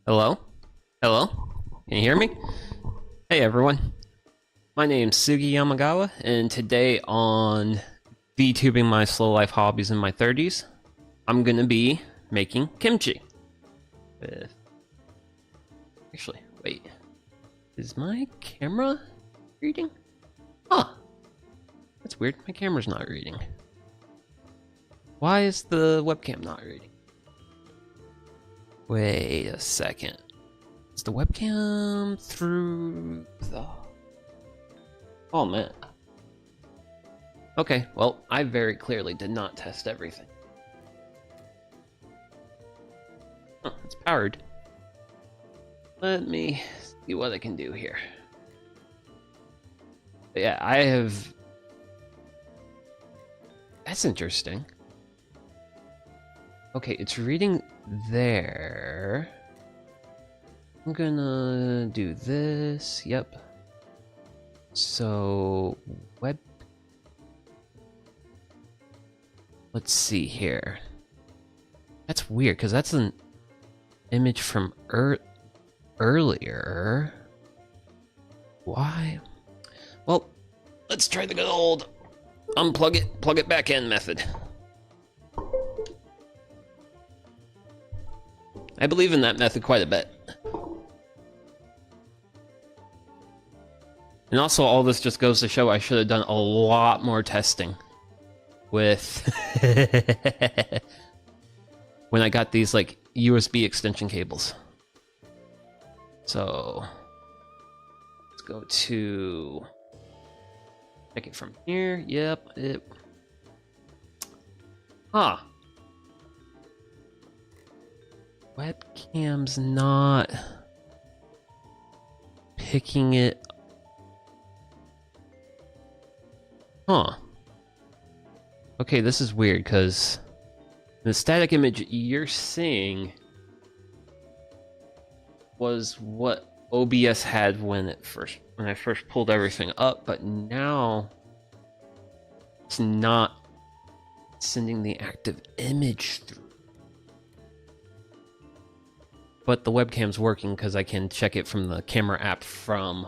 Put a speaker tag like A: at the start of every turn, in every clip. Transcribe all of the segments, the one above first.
A: Hello? Hello? Can you hear me? Hey everyone. My name's Sugi Yamagawa, and today on VTubing my slow life hobbies in my 30s, I'm gonna be making kimchi. Actually, wait. Is my camera reading? Huh. That's weird. My camera's not reading. Why is the webcam not reading? Wait a second. Is the webcam through the... Oh man. Okay, well, I very clearly did not test everything. Huh, it's powered. Let me see what I can do here. But yeah, I have... That's interesting. Okay, it's reading there. I'm gonna do this. Yep. So, web... Let's see here. That's weird, because that's an image from earlier. Why? Well, let's try the good old unplug it, plug it back in method. I believe in that method quite a bit. And also, all this just goes to show I should have done a lot more testing with when I got these like USB extension cables. So let's go to check it from here. Yep, huh. Webcam's not picking it. Huh. Okay, this is weird because the static image you're seeing was what OBS had when I first pulled everything up, but now it's not sending the active image through. But the webcam's working because I can check it from the camera app from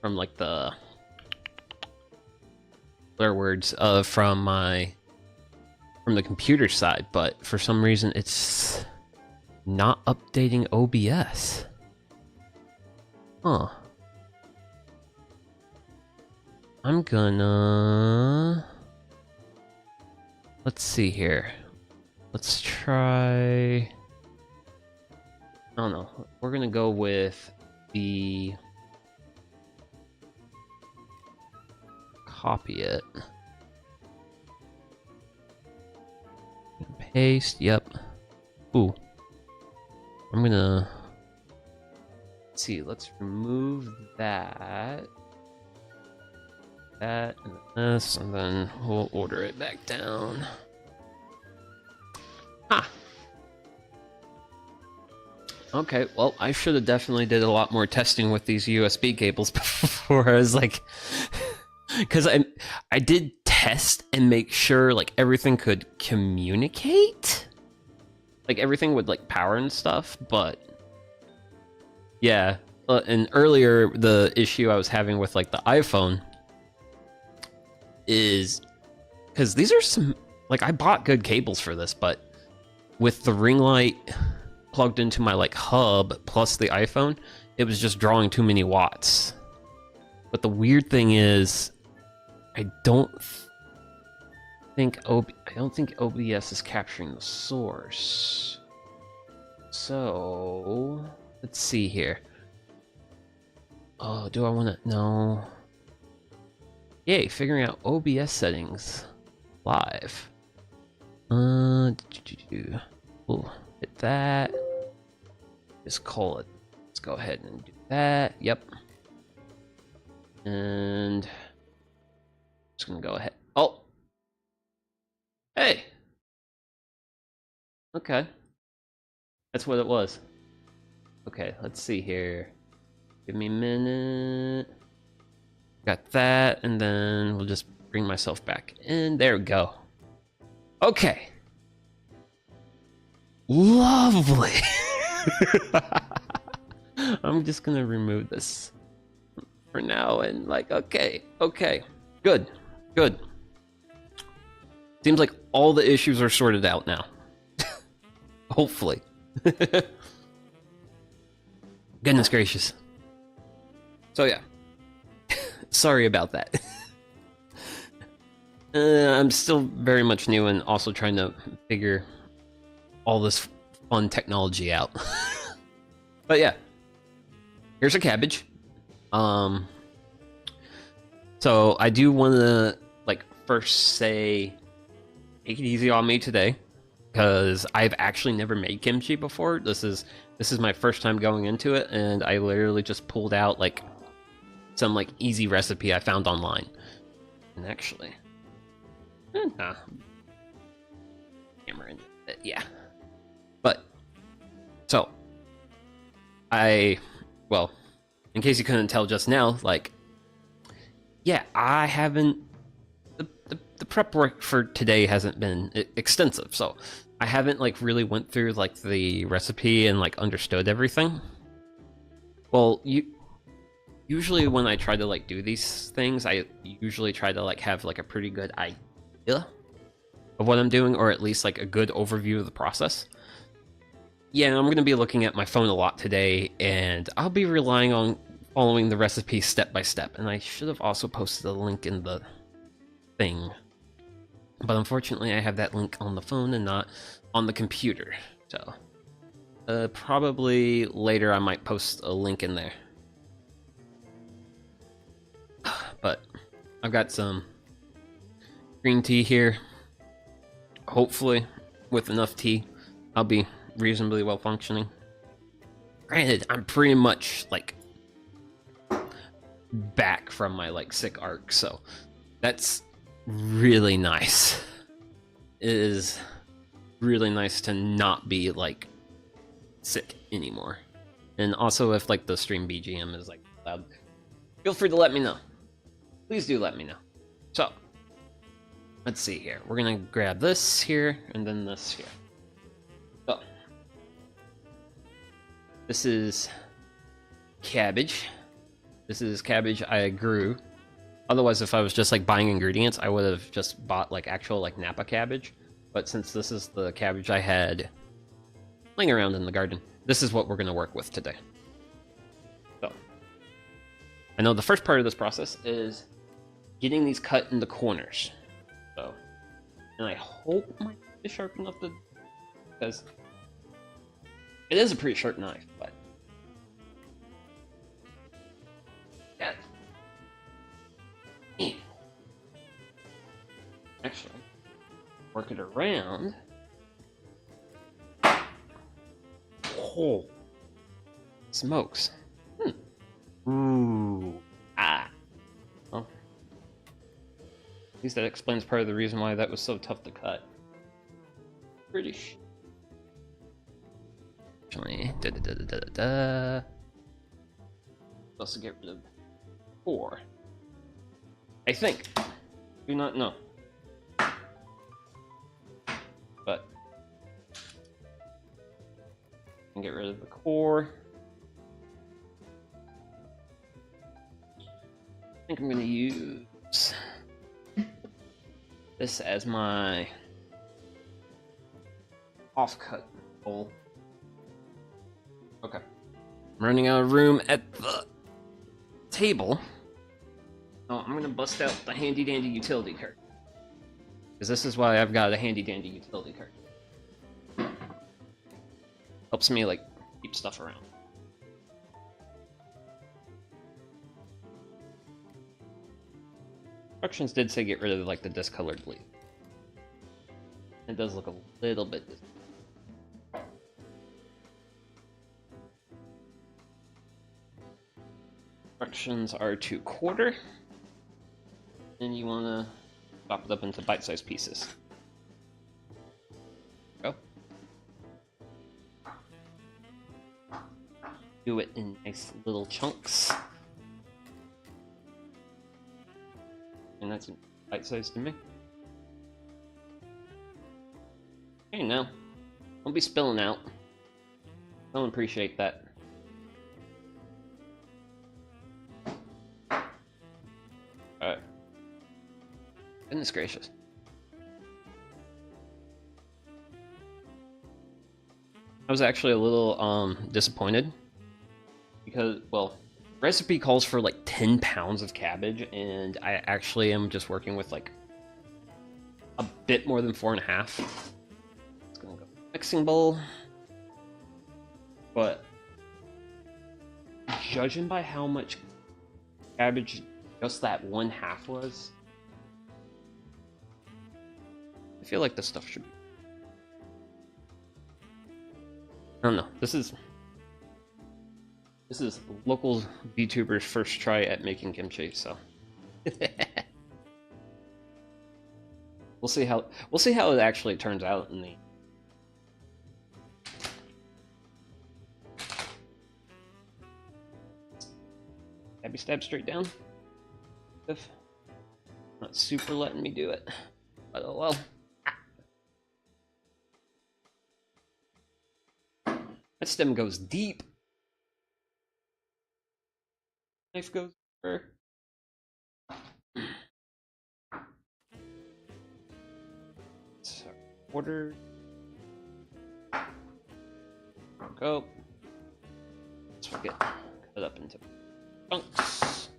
A: like the other words from the computer side, but for some reason it's not updating OBS. Huh. I'm gonna... Let's see here. Let's try... I don't know. We're gonna go with the... Copy it. Paste, yep. Ooh. I'm gonna... Let's see, let's remove that. That, and this, and then we'll order it back down. Huh. Okay, well, I should have definitely did a lot more testing with these USB cables before I was like... Because I did test and make sure like everything could communicate, like everything would like power and stuff. But yeah, and earlier the issue I was having with like the iPhone is because these are some like I bought good cables for this, but with the ring light plugged into my like hub plus the iPhone, it was just drawing too many watts. But the weird thing is, I don't think OBS is capturing the source. So let's see here. Oh, do I want to? No. Yay! Figuring out OBS settings live. We'll hit that. Just call it. Let's go ahead and do that. Yep. And just gonna go ahead. Oh, hey. Okay, that's what it was. Okay, let's see here. Give me a minute. Got that, and then we'll just bring myself back in. There we go. Okay. Lovely. I'm just gonna remove this for now and like, okay, good, good. Seems like all the issues are sorted out now. Hopefully. Goodness gracious. So yeah, sorry about that. I'm still very much new and also trying to figure all this fun technology out. But yeah, here's a cabbage. So I do want to like first say, take it easy on me today, because I've actually never made kimchi before. This is my first time going into it, and I literally just pulled out like some like easy recipe I found online. And actually, nah, camera in it, yeah. But so well, in case you couldn't tell just now, like, yeah, I haven't. The prep work for today hasn't been extensive, so I haven't like really went through like the recipe and like understood everything. Well, usually when I try to like do these things, I usually try to like have like a pretty good idea of what I'm doing, or at least like a good overview of the process. Yeah, I'm going to be looking at my phone a lot today, and I'll be relying on following the recipe step by step. And I should have also posted a link in the thing, but unfortunately I have that link on the phone and not on the computer. So probably later I might post a link in there. But I've got some green tea here. Hopefully with enough tea I'll be reasonably well functioning. Granted, I'm pretty much like back from my like sick arc, so that's really nice. It is really nice to not be like sick anymore. And also, if like the stream BGM is like loud, feel free to let me know. Please do let me know. So let's see here. We're gonna grab this here and then this here. So this is cabbage. This is cabbage I grew. Otherwise, if I was just like buying ingredients, I would have just bought like actual like Napa cabbage. But since this is the cabbage I had laying around in the garden, this is what we're going to work with today. So I know the first part of this process is getting these cut in the corners. So, and I hope my knife is sharp enough to, because it is a pretty sharp knife, but yeah. Actually, work it around. Oh, smokes. Ooh. Ah. Well, at least that explains part of the reason why that was so tough to cut. British. Actually, also get rid of 4. I think. Do not know. But and get rid of the core. I think I'm going to use this as my offcut bowl. Okay. I'm running out of room at the table. Oh, I'm going to bust out the handy dandy utility cart. Because this is why I've got a handy dandy utility cart. Helps me like keep stuff around. Instructions did say get rid of like the discolored leaf. It does look a little bit discolored. Instructions are to quarter, and you want to chop it up into bite-sized pieces. Go. Do it in nice little chunks. And that's bite-sized to me. Okay, now Don't be spilling out. Don't appreciate that. Alright. Goodness gracious. I was actually a little disappointed because, well, recipe calls for like 10 pounds of cabbage, and I actually am just working with like a bit more than 4.5. It's gonna go mixing bowl, but judging by how much cabbage just that 1/2 was, I feel like this stuff should be. I don't know. This is local VTuber's first try at making kimchi, so we'll see how it actually turns out in the. Stabby stab straight down. If not super letting me do it, but oh well. That stem goes deep. Knife goes over. So, order. Go. Let's get cut up into chunks.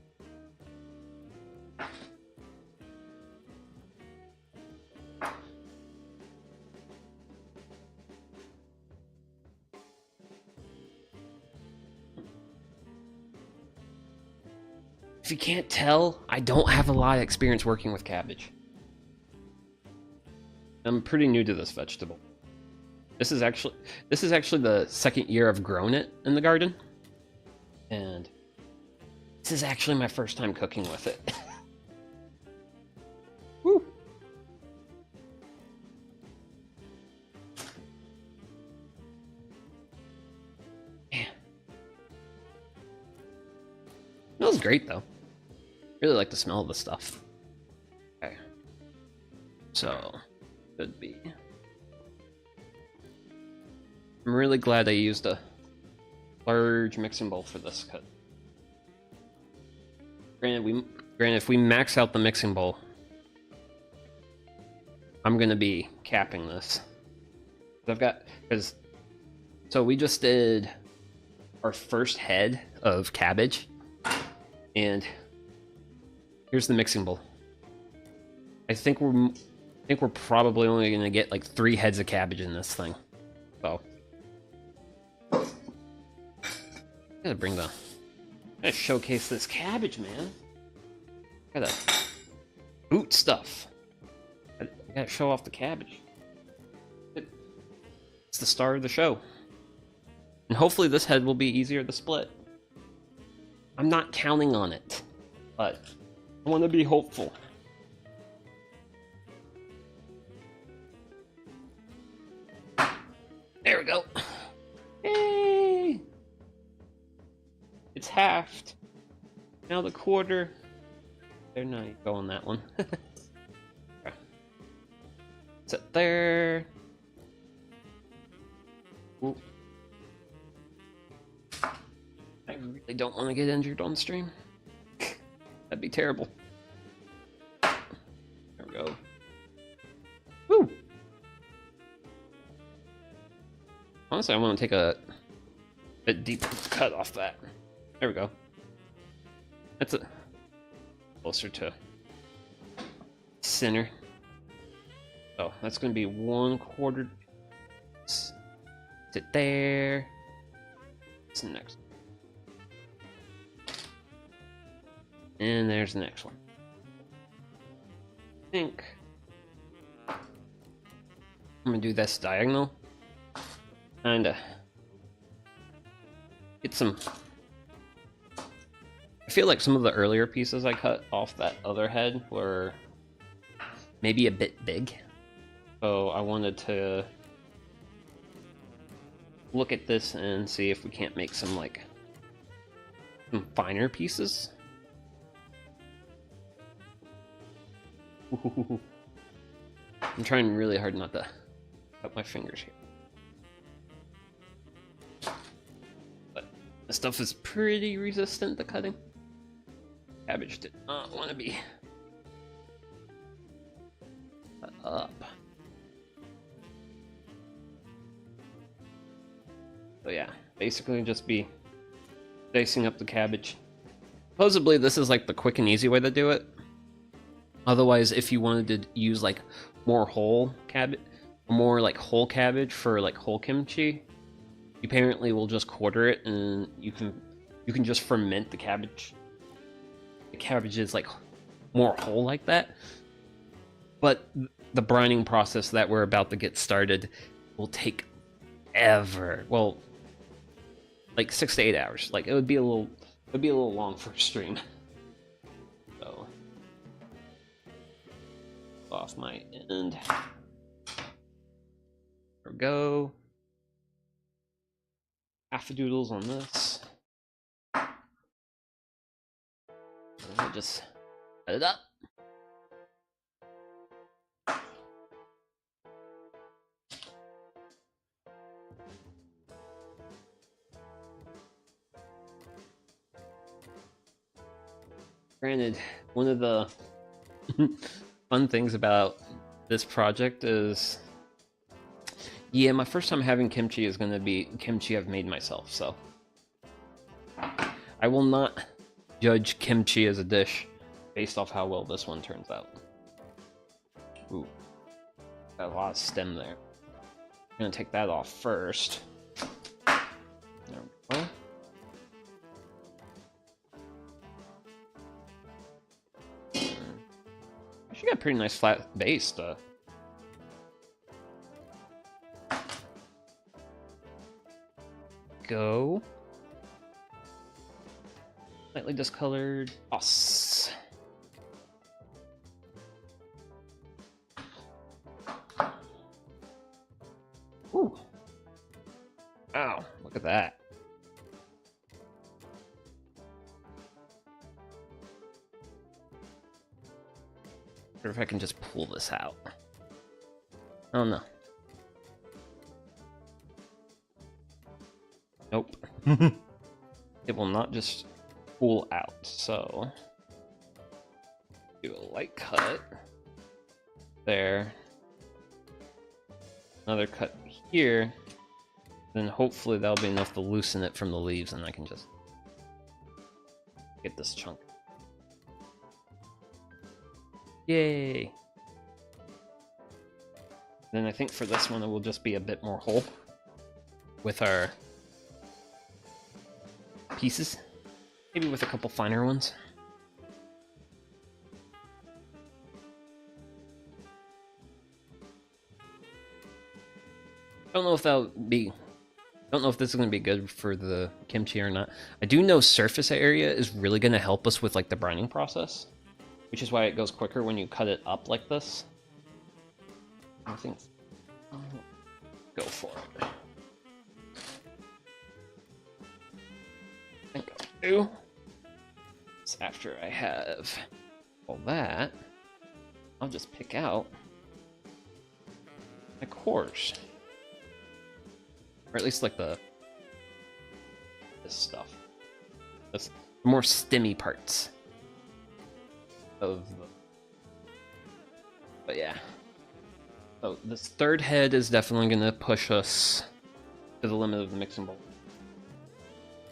A: If you can't tell, I don't have a lot of experience working with cabbage. I'm pretty new to this vegetable. This is actually the second year I've grown it in the garden, and this is actually my first time cooking with it. Woo! Man. Smells great though. Really like the smell of the stuff. Okay. So, could be. I'm really glad I used a large mixing bowl for this cut. Granted, if we max out the mixing bowl, I'm gonna be capping this. So we just did our first head of cabbage, and here's the mixing bowl. I think we're probably only gonna get like 3 heads of cabbage in this thing. So gotta showcase this cabbage, man. Gotta boot stuff. I gotta show off the cabbage. It's the star of the show. And hopefully this head will be easier to split. I'm not counting on it, but I want to be hopeful. There we go. Yay! It's halved. Now the quarter. There, now you go on that one. Okay. Sit there. Ooh. I really don't want to get injured on stream. That'd be terrible. There we go. Woo! Honestly, I want to take a bit deeper cut off that. There we go. That's a closer to center. Oh, that's going to be 1/4. Sit there. What's the next? And there's the next one. I think I'm gonna do this diagonal. Kinda get some. I feel like some of the earlier pieces I cut off that other head were maybe a bit big. So I wanted to look at this and see if we can't make some finer pieces. I'm trying really hard not to cut my fingers here. This stuff is pretty resistant to cutting. Cabbage did not want to be cut up. So yeah, basically just be dicing up the cabbage. Supposedly this is like the quick and easy way to do it. Otherwise, if you wanted to use like more whole cabbage, more like whole cabbage for like whole kimchi, you apparently will just quarter it, and you can just ferment the cabbage. The cabbage is like more whole like that. But the brining process that we're about to get started will take ever. Well, like 6 to 8 hours. Like it would be a little long for a stream. So off my end. There we go. Half a doodles on this. I'll just cut it up. Granted, one of the fun things about this project is, yeah, my first time having kimchi is going to be kimchi I've made myself, so I will not judge kimchi as a dish based off how well this one turns out. Ooh, got a lot of stem there. I'm going to take that off first. There we go. She got a pretty nice flat base, though. Go. Slightly discolored sauce. Ooh. Wow, look at that. I wonder if I can just pull this out. Oh no. Nope. It will not just pull out, so do a light cut there. Another cut here. Then hopefully that'll be enough to loosen it from the leaves, and I can just get this chunk. Yay! Then I think for this one it will just be a bit more whole with our pieces, maybe with a couple finer ones. I don't know if this is going to be good for the kimchi or not. I do know surface area is really going to help us with like the brining process, which is why it goes quicker when you cut it up like this. I think I'll go for it. I think I'll do. So after I have all that, I'll just pick out my cores. Or at least like this stuff. The more stemmy parts of the... But yeah. So this third head is definitely going to push us to the limit of the mixing bowl.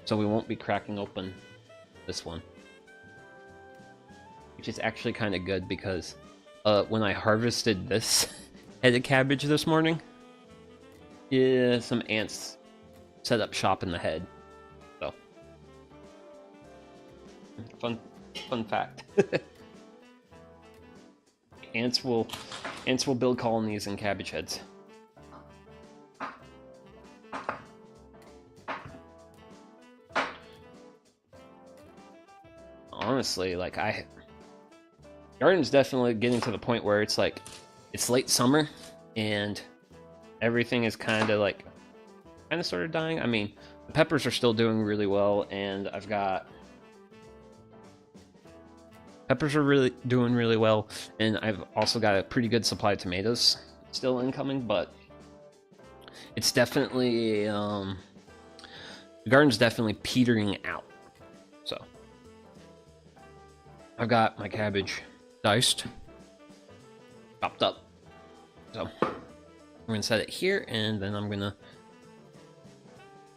A: So we won't be cracking open this one. Which is actually kind of good because when I harvested this head of cabbage this morning, yeah, some ants set up shop in the head. So, fun fact. Ants will build colonies in cabbage heads. Honestly, like garden's definitely getting to the point where it's like it's late summer and everything is kind of sort of dying. I mean, the peppers are still doing really well, and peppers are really doing really well, and I've also got a pretty good supply of tomatoes still incoming, but it's definitely the garden's definitely petering out. So I've got my cabbage diced, chopped up. So I'm gonna set it here, and then I'm gonna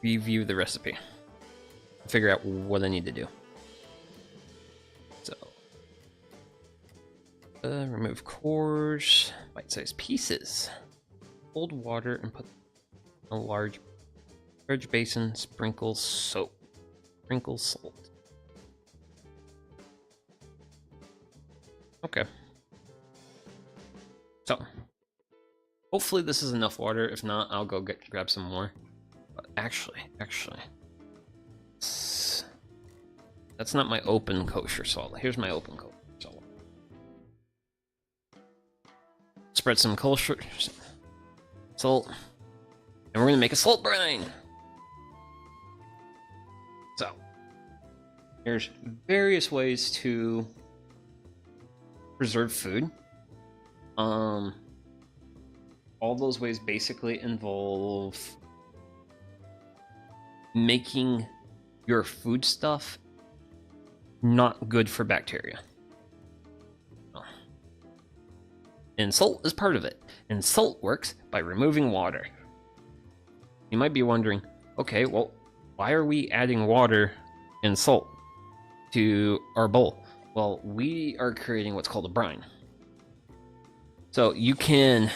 A: review the recipe, figure out what I need to do. So remove cores, bite-sized pieces, cold water, and put in a large basin. Sprinkle soap, sprinkle salt. Okay. So hopefully this is enough water. If not, I'll go grab some more. But actually, that's not my open kosher salt. Here's my open kosher salt. Spread some kosher salt, and we're gonna make a salt brine. So there's various ways to preserve food. All those ways basically involve making your food stuff not good for bacteria. And salt is part of it. And salt works by removing water. You might be wondering, okay, well, why are we adding water and salt to our bowl? Well, we are creating what's called a brine. So you can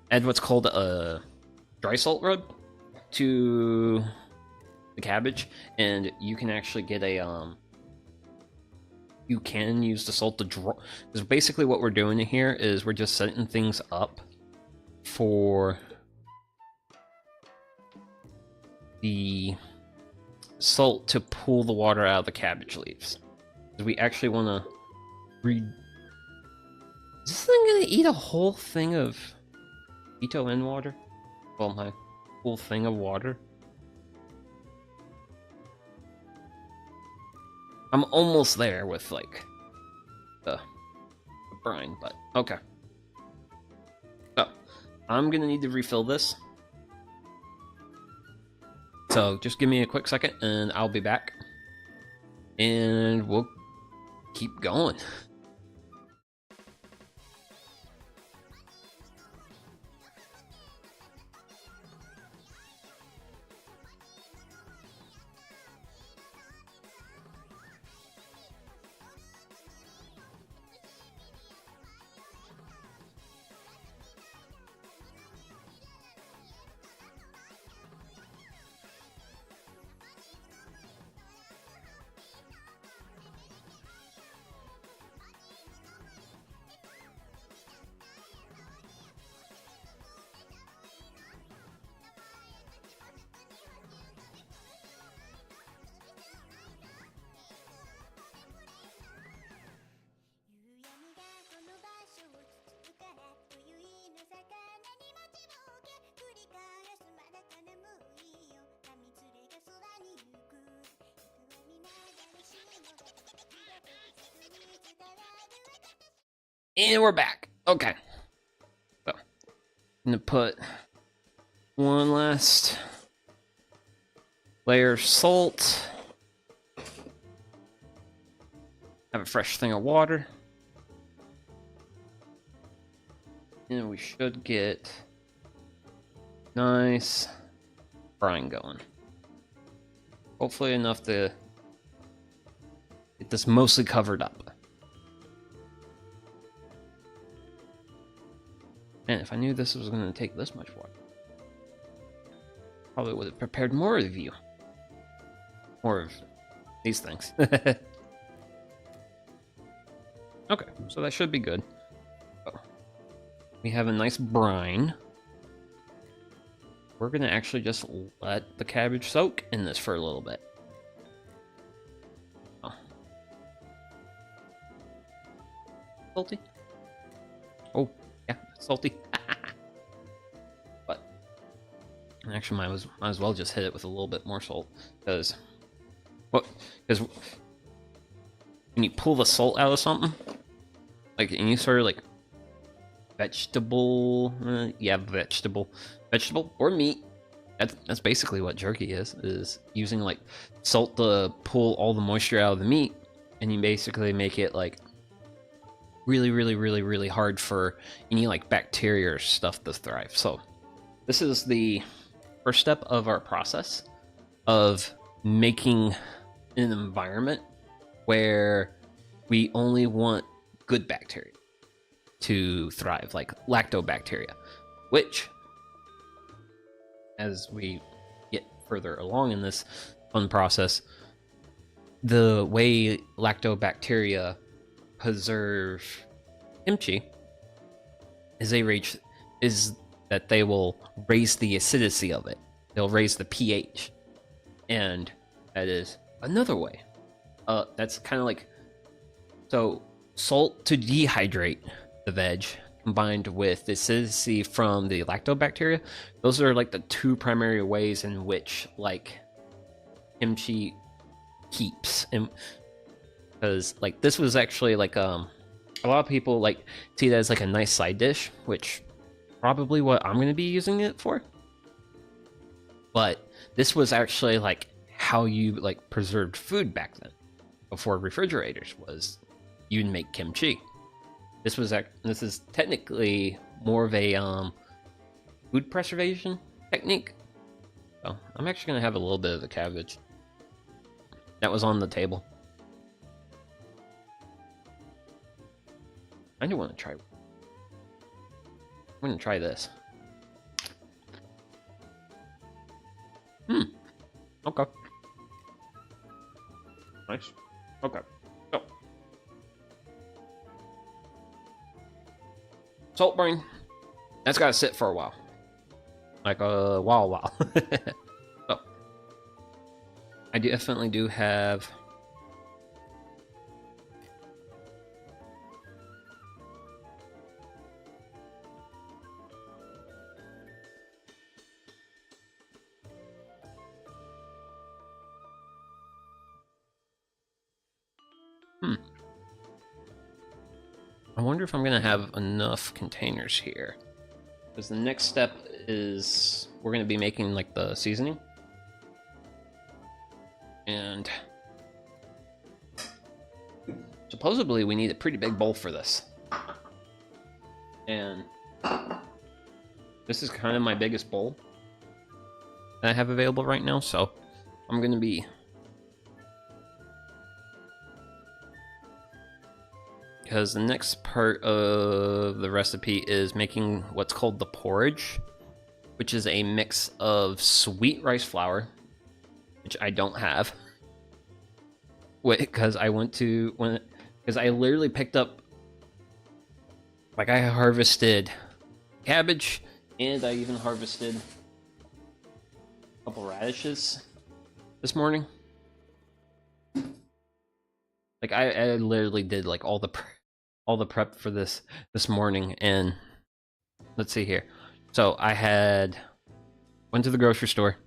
A: add what's called a dry salt rub to the cabbage, and you can actually get a you can use the salt to draw, because basically what we're doing here is we're just setting things up for the salt to pull the water out of the cabbage leaves. We actually want to is this thing gonna eat a whole thing of keto and water? Well, my whole thing of water. I'm almost there with like the brine, but okay. So I'm gonna need to refill this. So just give me a quick second and I'll be back. And we'll keep going. And we're back. Okay. So, I'm gonna put one last layer of salt. Have a fresh thing of water. And we should get nice brine going. Hopefully enough to get this mostly covered up. Man, if I knew this was going to take this much water, probably would have prepared more of you. More of these things. Okay, so that should be good. Oh. We have a nice brine. We're going to actually just let the cabbage soak in this for a little bit. Oh. Salty? Oh, yeah, salty. But actually, might as well just hit it with a little bit more salt, because when you pull the salt out of something, like any sort of like vegetable or meat, that's basically what jerky is using like salt to pull all the moisture out of the meat, and you basically make it like really hard for any like bacteria or stuff to thrive. So this is the first step of our process of making an environment where we only want good bacteria to thrive, like lactobacteria, which, as we get further along in this fun process, the way lactobacteria preserve kimchi is that they will raise the acidity of it. They'll raise the pH, and that is another way. That's kind of like, so salt to dehydrate the veg combined with the acidity from the lactobacteria. Those are like the two primary ways in which like kimchi keeps. And because like this was actually like a lot of people like see that as like a nice side dish, which probably what I'm going to be using it for. But this was actually like how you like preserved food back then, before refrigerators, was you'd make kimchi. This is technically more of a food preservation technique. So I'm actually gonna have a little bit of the cabbage that was on the table. I do want to try. I'm gonna try this. Okay. Nice. Okay. So, salt brine. That's gotta sit for a while. Like a while. So, I definitely do have. I wonder if I'm gonna have enough containers here, because the next step is we're gonna be making like the seasoning, and supposedly we need a pretty big bowl for this, and this is kind of my biggest bowl that I have available right now, so I'm gonna be because the next part of the recipe is making what's called the porridge, which is a mix of sweet rice flour, which I don't have. Because I literally picked up, like, I harvested cabbage, and I even harvested a couple radishes this morning. Like, I literally did like all the prep for this morning, and let's see here. So I went to the grocery store,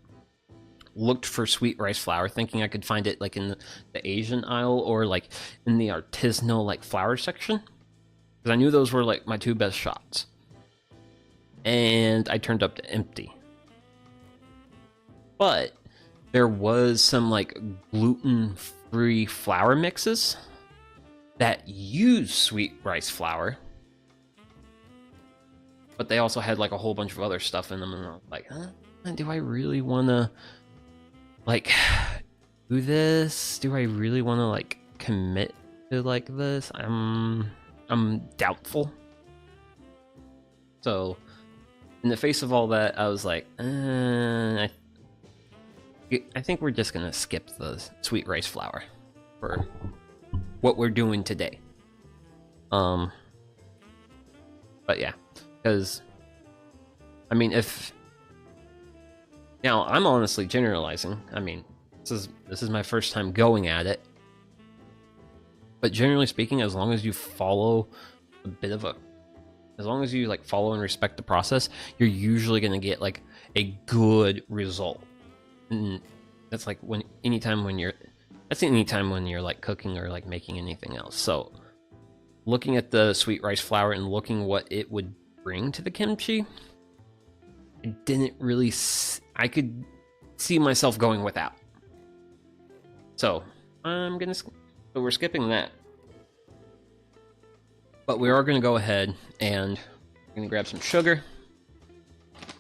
A: looked for sweet rice flour, thinking I could find it like in the Asian aisle or like in the artisanal like flour section, because I knew those were like my two best shots. And I turned up to empty. But there was some like gluten-free flour mixes that use sweet rice flour, but they also had like a whole bunch of other stuff in them, and I was like, do I really want to like do this? Do I really want to like commit to like this? I'm doubtful. So in the face of all that, I was like, I think we're just gonna skip the sweet rice flour for what we're doing today. But yeah, because I mean, now I'm honestly generalizing. I mean, this is my first time going at it, but generally speaking, as long as you follow as long as you like follow and respect the process, you're usually gonna get like a good result. And that's like anytime when you're like cooking or like making anything else. So looking at the sweet rice flour and looking what it would bring to the kimchi, I didn't really I could see myself going without. So so we're skipping that. But we are gonna go ahead and we're gonna grab some sugar,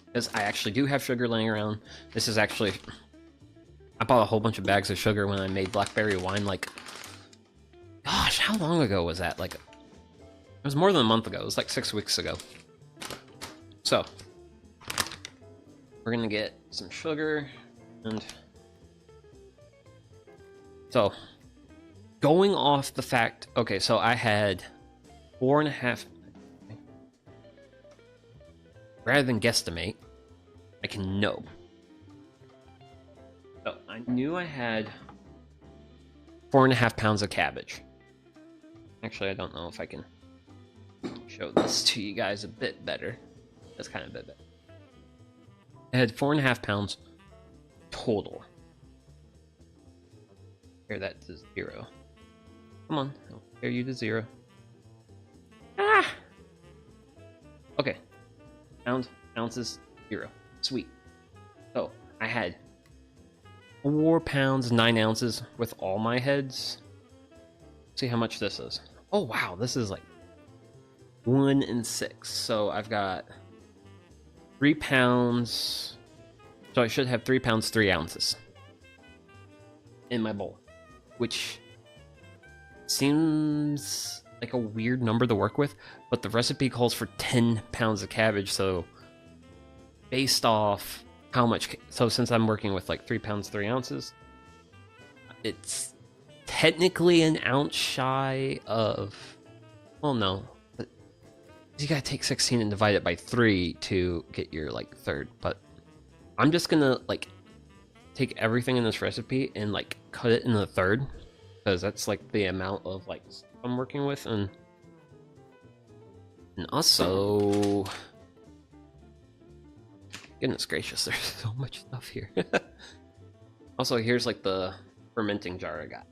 A: because I actually do have sugar laying around. This is actually, I bought a whole bunch of bags of sugar when I made blackberry wine, like, gosh, how long ago was that? Like, it was more than a month ago. It was like 6 weeks ago. So we're gonna get some sugar, and so going off the fact, okay, so I had 4.5, rather than guesstimate, I can know. So I knew I had 4.5 pounds of cabbage. Actually, I don't know if I can show this to you guys a bit better. That's kind of a bit better. I had 4.5 pounds total. Compare that to 0. Come on, I'll compare you to 0. Ah! Okay. Ounces, 0. Sweet. So, I had 4 pounds, 9 ounces with all my heads. Let's see how much this is. Oh, wow, this is like 1 and 6. So, I've got 3 pounds. So, I should have 3 pounds, 3 ounces in my bowl, which seems like a weird number to work with, but the recipe calls for 10 pounds of cabbage, so based off how much, so since I'm working with like 3 pounds 3 ounces, it's technically an ounce shy of, well, no, but you gotta take 16 and divide it by 3 to get your like third. But I'm just gonna like take everything in this recipe and like cut it in a third, because that's like the amount of like stuff I'm working with. And also, goodness gracious, there's so much stuff here. Also, here's like the fermenting jar I got.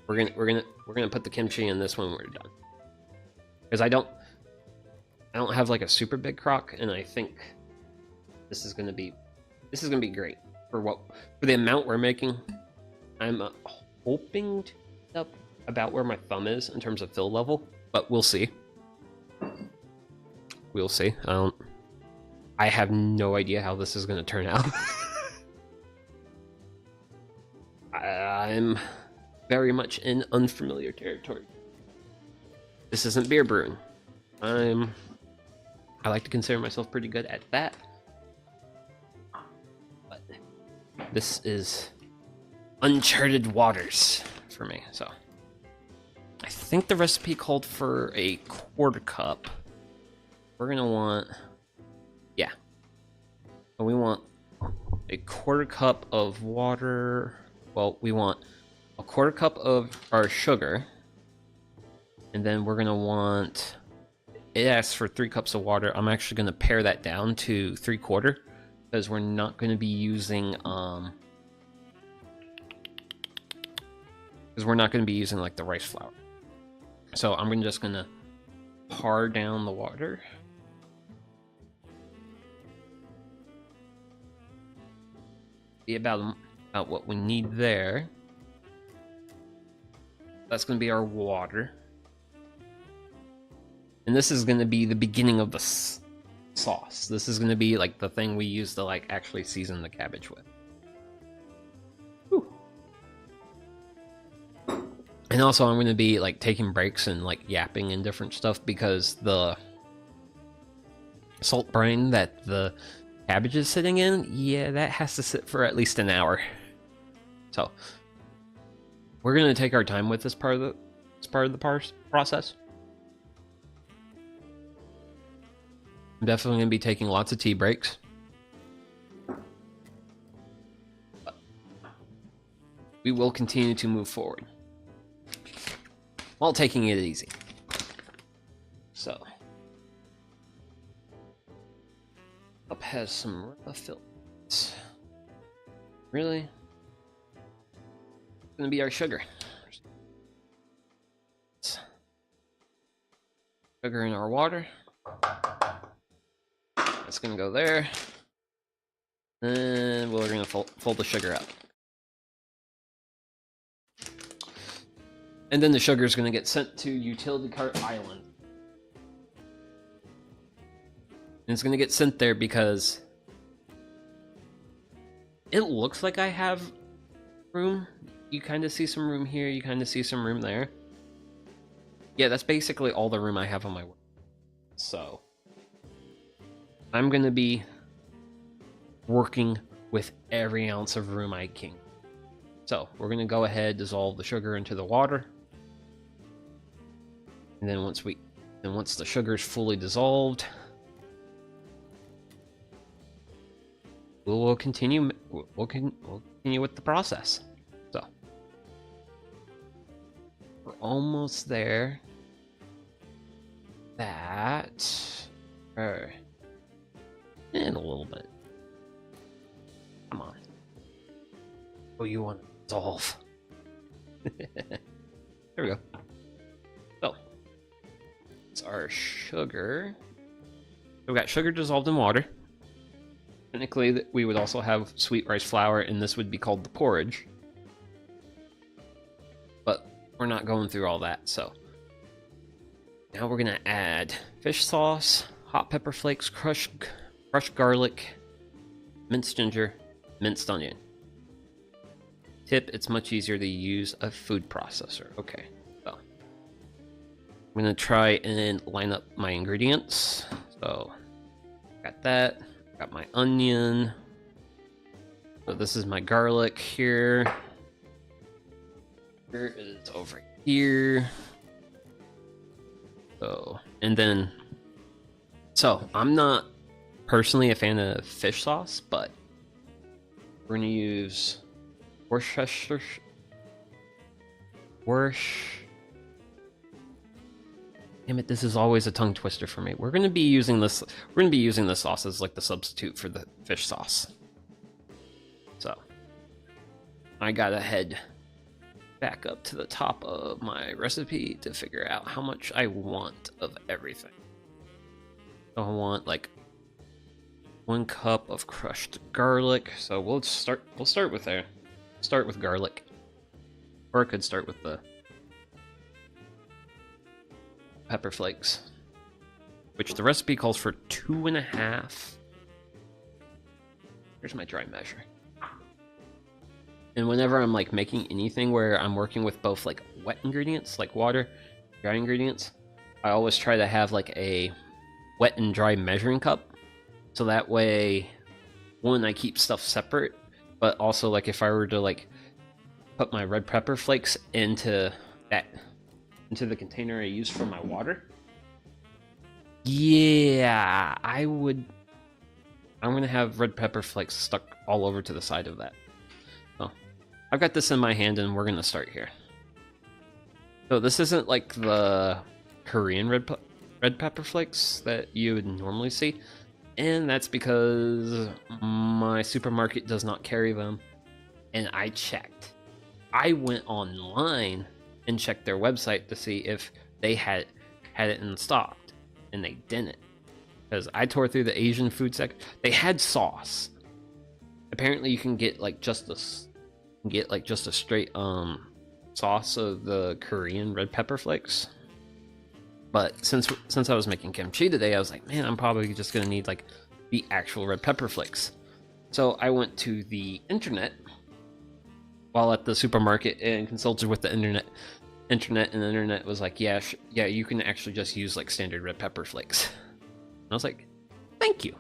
A: We're gonna put the kimchi in this when we're done, because I don't have like a super big crock, and I think this is gonna be great for the amount we're making. I'm hoping to end up about where my thumb is in terms of fill level, but we'll see. We'll see. I have no idea how this is going to turn out. I'm very much in unfamiliar territory. This isn't beer brewing. I like to consider myself pretty good at that. But this is uncharted waters for me, so I think the recipe called for a 1/4 cup. We're gonna want, yeah, so we want a 1/4 cup of water. Well, we want a 1/4 cup of our sugar, and then we're gonna want, it asks for 3 cups of water. I'm actually gonna pare that down to 3/4, because we're not gonna be using like the rice flour. So I'm just gonna par down the water. Be about what we need there. That's gonna be our water. And this is gonna be the beginning of the sauce. This is gonna be like the thing we use to like actually season the cabbage with. Whew. And also, I'm going to be like taking breaks and like yapping and different stuff, because the salt brine that the cabbage is sitting in, yeah, that has to sit for at least an hour. So we're going to take our time with this part of the process. I'm definitely going to be taking lots of tea breaks. But we will continue to move forward while taking it easy. So, up has some rough fillets. Really? It's gonna be our sugar. Sugar in our water. It's gonna go there. And we're gonna fold the sugar up. And then the sugar is gonna get sent to Utility Cart Island. And it's gonna get sent there because it looks like I have room. You kind of see some room here, you kind of see some room there. Yeah, that's basically all the room I have on my work. So I'm gonna be working with every ounce of room I can. So we're gonna go ahead, dissolve the sugar into the water. And then once the sugar is fully dissolved, we'll continue with the process. So we're almost there. And a little bit. Come on. Oh, you want to dissolve? There we go. So it's our sugar. So we got sugar dissolved in water. Technically, we would also have sweet rice flour, and this would be called the porridge. But we're not going through all that, so. Now we're gonna add fish sauce, hot pepper flakes, crushed garlic, minced ginger, minced onion. Tip, it's much easier to use a food processor. Okay, so. I'm gonna try and line up my ingredients. So, got that. Got my onion. So this is my garlic here. Here it is over here. So, and then, so I'm not personally a fan of fish sauce, but we're gonna use Worcestershire. Damn it, this is always a tongue twister for me. We're gonna be using this. We're gonna be using this sauce as like the substitute for the fish sauce. So I gotta head back up to the top of my recipe to figure out how much I want of everything. So I want like 1 cup of crushed garlic. So we'll start with there. Start with garlic, or I could start with the pepper flakes, which the recipe calls for 2.5. Here's my dry measure. And whenever I'm like making anything where I'm working with both like wet ingredients, like water, dry ingredients, I always try to have like a wet and dry measuring cup. So that way, one, I keep stuff separate, but also like if I were to like put my red pepper flakes into the container I use for my water, yeah, I'm gonna have red pepper flakes stuck all over to the side of that. So I've got this in my hand and we're gonna start here. So this isn't like the Korean red pepper flakes that you would normally see, and that's because my supermarket does not carry them, and I checked. I went online and checked their website to see if they had it in stock, and they didn't. Because I tore through the Asian food section. They had sauce. Apparently, you can get like just a straight sauce of the Korean red pepper flakes. But since I was making kimchi today, I was like, man, I'm probably just gonna need like the actual red pepper flakes. So I went to the internet while at the supermarket and consulted with the internet, and the internet was like, yeah, you can actually just use like standard red pepper flakes. And I was like, thank you.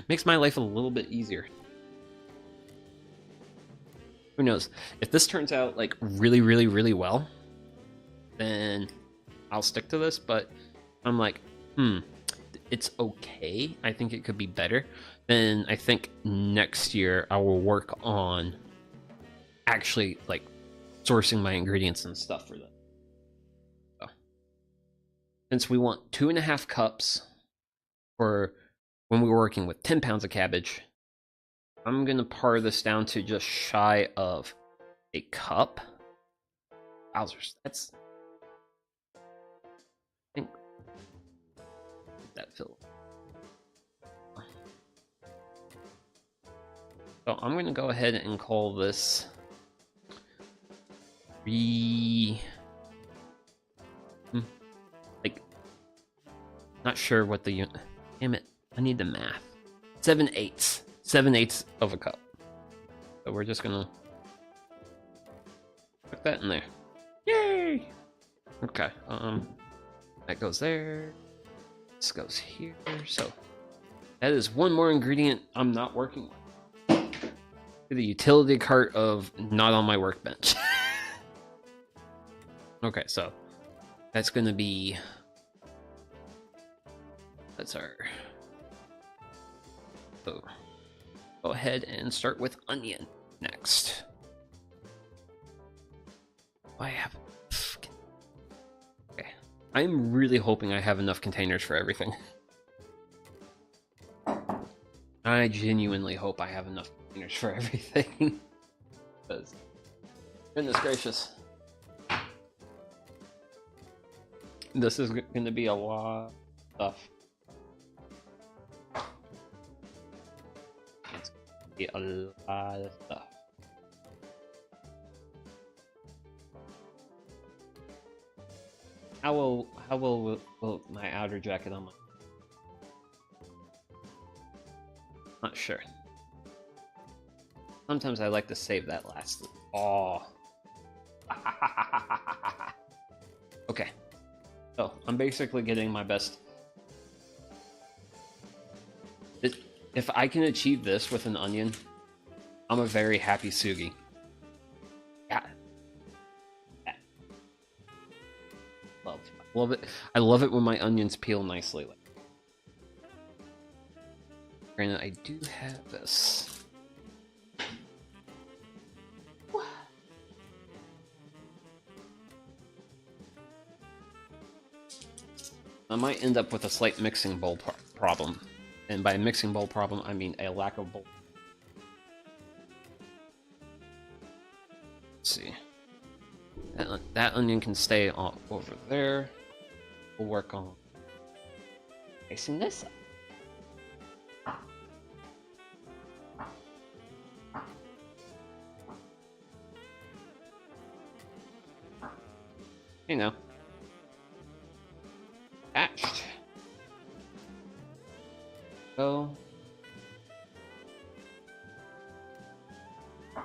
A: Makes my life a little bit easier. Who knows? If this turns out like really, really, really well, then I'll stick to this. But I'm like, it's okay. I think it could be better. Then I think next year I will work on actually like sourcing my ingredients and stuff for that. So, since we want 2.5 cups for when we were working with 10 pounds of cabbage, I'm gonna par this down to just shy of a cup. Wowzers, that's, I think that fill. So I'm gonna go ahead and call this like, not sure what the unit. Damn it! I need the math. 7/8. 7/8 of a cup. So we're just gonna put that in there. Yay! Okay. That goes there. This goes here. So that is one more ingredient I'm not working with. The utility cart of not on my workbench. Okay, so that's gonna be. That's our. So go ahead and start with onion next. I have. Okay, I'm really hoping I have enough containers for everything. I genuinely hope I have enough containers for everything. Because, goodness gracious, this is going to be a lot of stuff. It's going to be a lot of stuff. How will my outer jacket on my... Not sure. Sometimes I like to save that last. Oh. Okay. So I'm basically getting my best. If I can achieve this with an onion, I'm a very happy Sugi. Yeah. Love it. I love it when my onions peel nicely. Granted, I do have this. I might end up with a slight mixing bowl problem. And by mixing bowl problem, I mean a lack of bowl. Let's see. That onion can stay over there. We'll work on mixing this up. You know. Attached. Go. I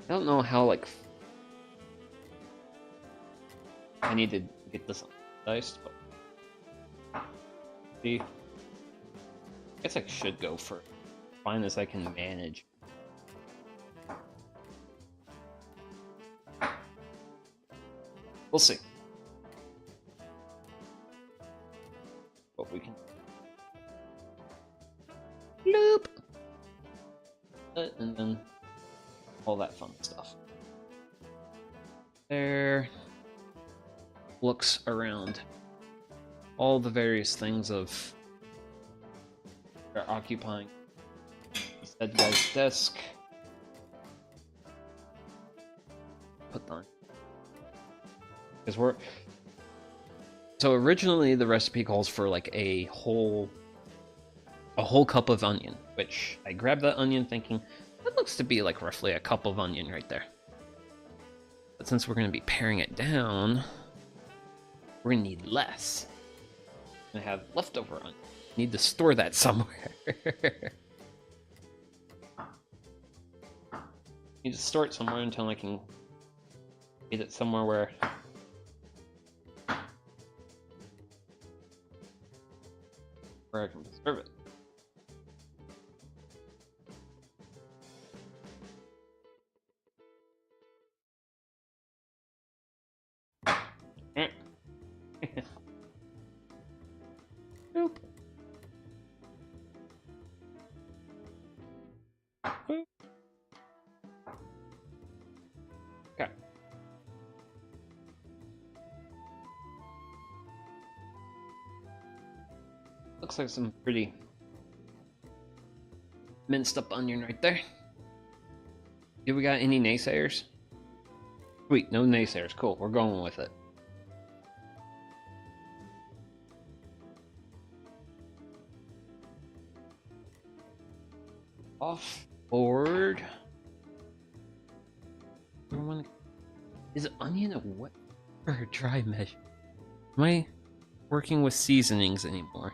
A: don't know how, like, I need to get this diced, but see, I guess I should go for as fine as I can manage. We'll see what we can. Bloop. And then all that fun stuff. There. Looks around all the various things of they're occupying said guy's desk. Put on. Because we're so originally the recipe calls for like a whole cup of onion, which I grabbed that onion thinking that looks to be like roughly a cup of onion right there. But since we're going to be paring it down, we're going to need less. I have leftover onion. Need to store that somewhere. Need to store it somewhere until I can get it somewhere where I can preserve it. Nope. Okay. Looks like some pretty minced up onion right there. Do we got any naysayers? Sweet, no naysayers. Cool, we're going with it. Off board. Is onion a wet or a dry mesh? Am I working with seasonings anymore?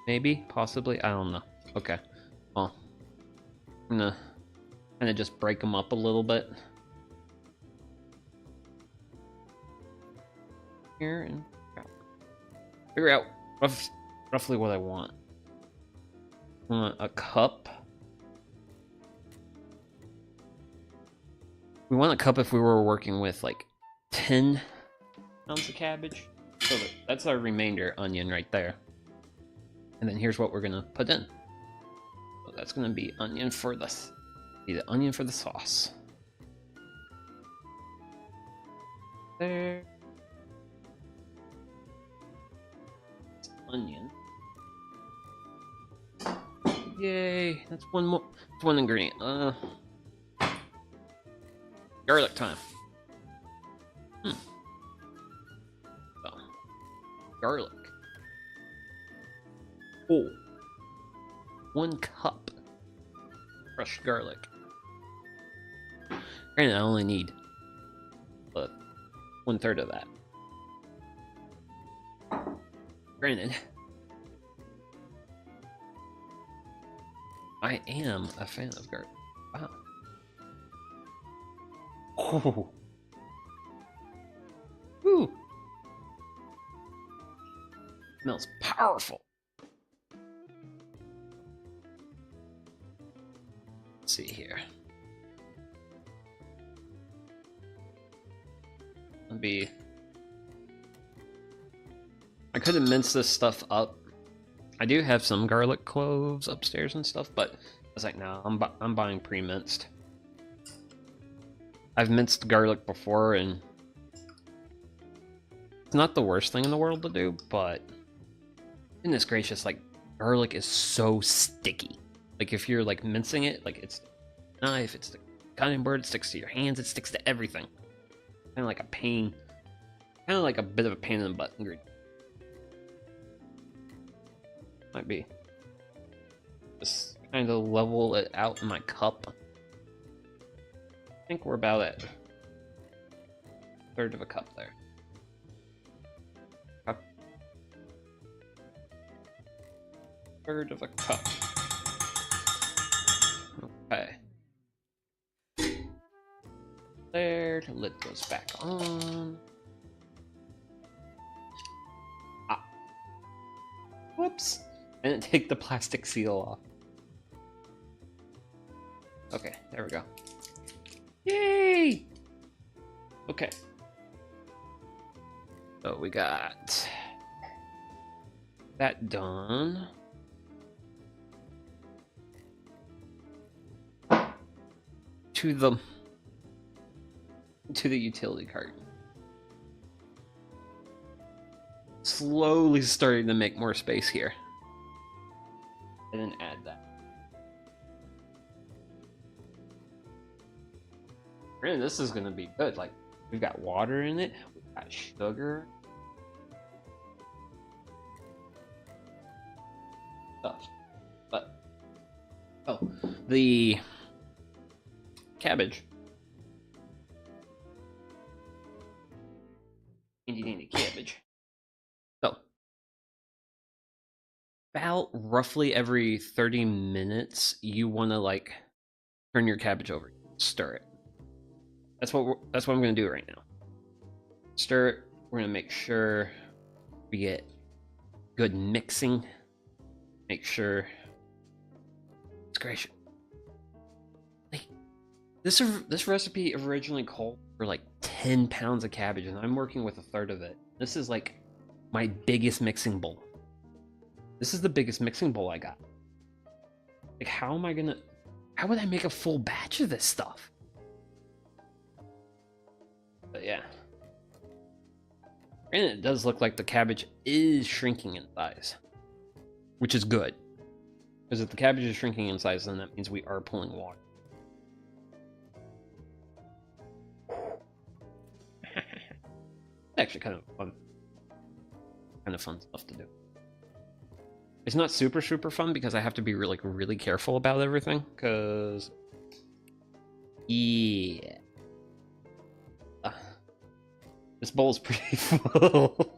A: Maybe, possibly, I don't know. Okay, well, I'm gonna kind of just break them up a little bit here and figure out roughly what I want. I want a cup. We want a cup if we were working with like 10 pounds of cabbage. So that's our remainder onion right there. And then here's what we're gonna put in. So that's gonna be onion for the onion for the sauce. There. It's onion. Yay! That's one more. That's one ingredient. Garlic time. So, garlic. Oh, 1 cup crushed garlic. Granted, I only need 1/3 of that. Granted, I am a fan of garlic. Wow. Oh. Woo. Smells powerful. Let's see here. I could have minced this stuff up. I do have some garlic cloves upstairs and stuff, but I was like, no, I'm buying pre-minced. I've minced garlic before, and it's not the worst thing in the world to do, but goodness gracious, like, garlic is so sticky. Like, if you're like mincing it, like, it's the knife, it's the cutting board, it sticks to your hands, it sticks to everything. Kind of like a pain, kind of like a bit of a pain in the butt ingredient. Might be. Just kind of level it out in my cup. I think we're about at 1/3 of a cup there. Cup. 1/3 of a cup. Okay. There, the lid goes back on. Ah. Whoops. I didn't take the plastic seal off. Okay, there we go. Yay! Okay. So we got that done. To the utility cart. Slowly starting to make more space here. And then add that. Really, this is gonna be good. Like, we've got water in it, we've got sugar. Stuff. But, oh, the cabbage. Dandy cabbage. So, about roughly every 30 minutes, you want to like turn your cabbage over, stir it. That's what I'm gonna do right now. Stir it. We're gonna make sure we get good mixing. Make sure it's gracious. Like, this recipe originally called for like 10 pounds of cabbage, and I'm working with 1/3 of it. This is like my biggest mixing bowl. This is the biggest mixing bowl I got. Like, how would I make a full batch of this stuff? But yeah. And it does look like the cabbage is shrinking in size, which is good. Because if the cabbage is shrinking in size, then that means we are pulling water. Actually kind of fun stuff to do. It's not super fun because I have to be really careful about everything. Cause yeah, this bowl's pretty full.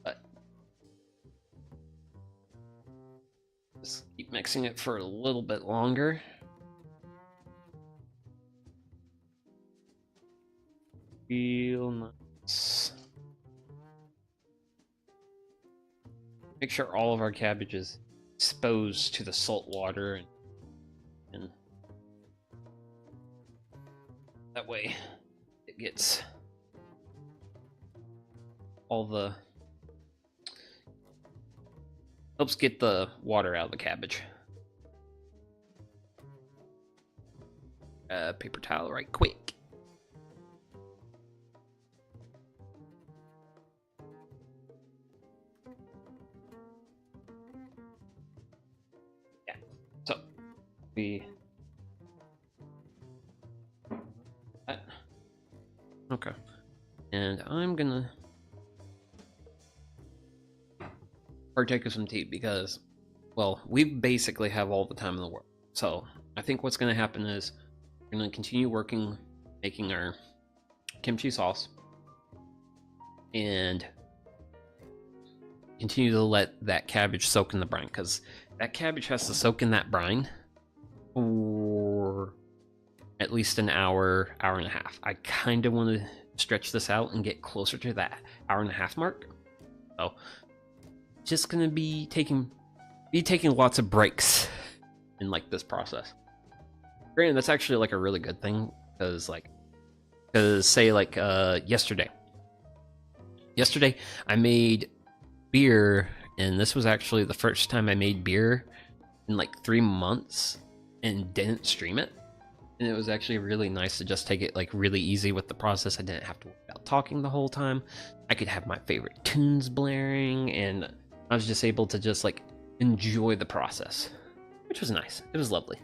A: But just keep mixing it for a little bit longer. Real nice. Make sure all of our cabbage is exposed to the salt water, and that way it gets all the helps get the water out of the cabbage. Paper towel right quick. So okay, and I'm gonna partake of some tea because, well, we basically have all the time in the world. So I think what's gonna happen is we're gonna continue making our kimchi sauce, and continue to let that cabbage soak in the brine, because that cabbage has to soak in that brine for at least an hour, hour and a half. I kind of want to stretch this out and get closer to that hour and a half mark. So just gonna be taking lots of breaks in like this process. Granted, that's actually like a really good thing, because say like yesterday I made beer, and this was actually the first time I made beer in like 3 months and didn't stream it. And it was actually really nice to just take it like really easy with the process. I didn't have to worry about talking the whole time. I could have my favorite tunes blaring, and I was just able to just like enjoy the process, which was nice. It was lovely.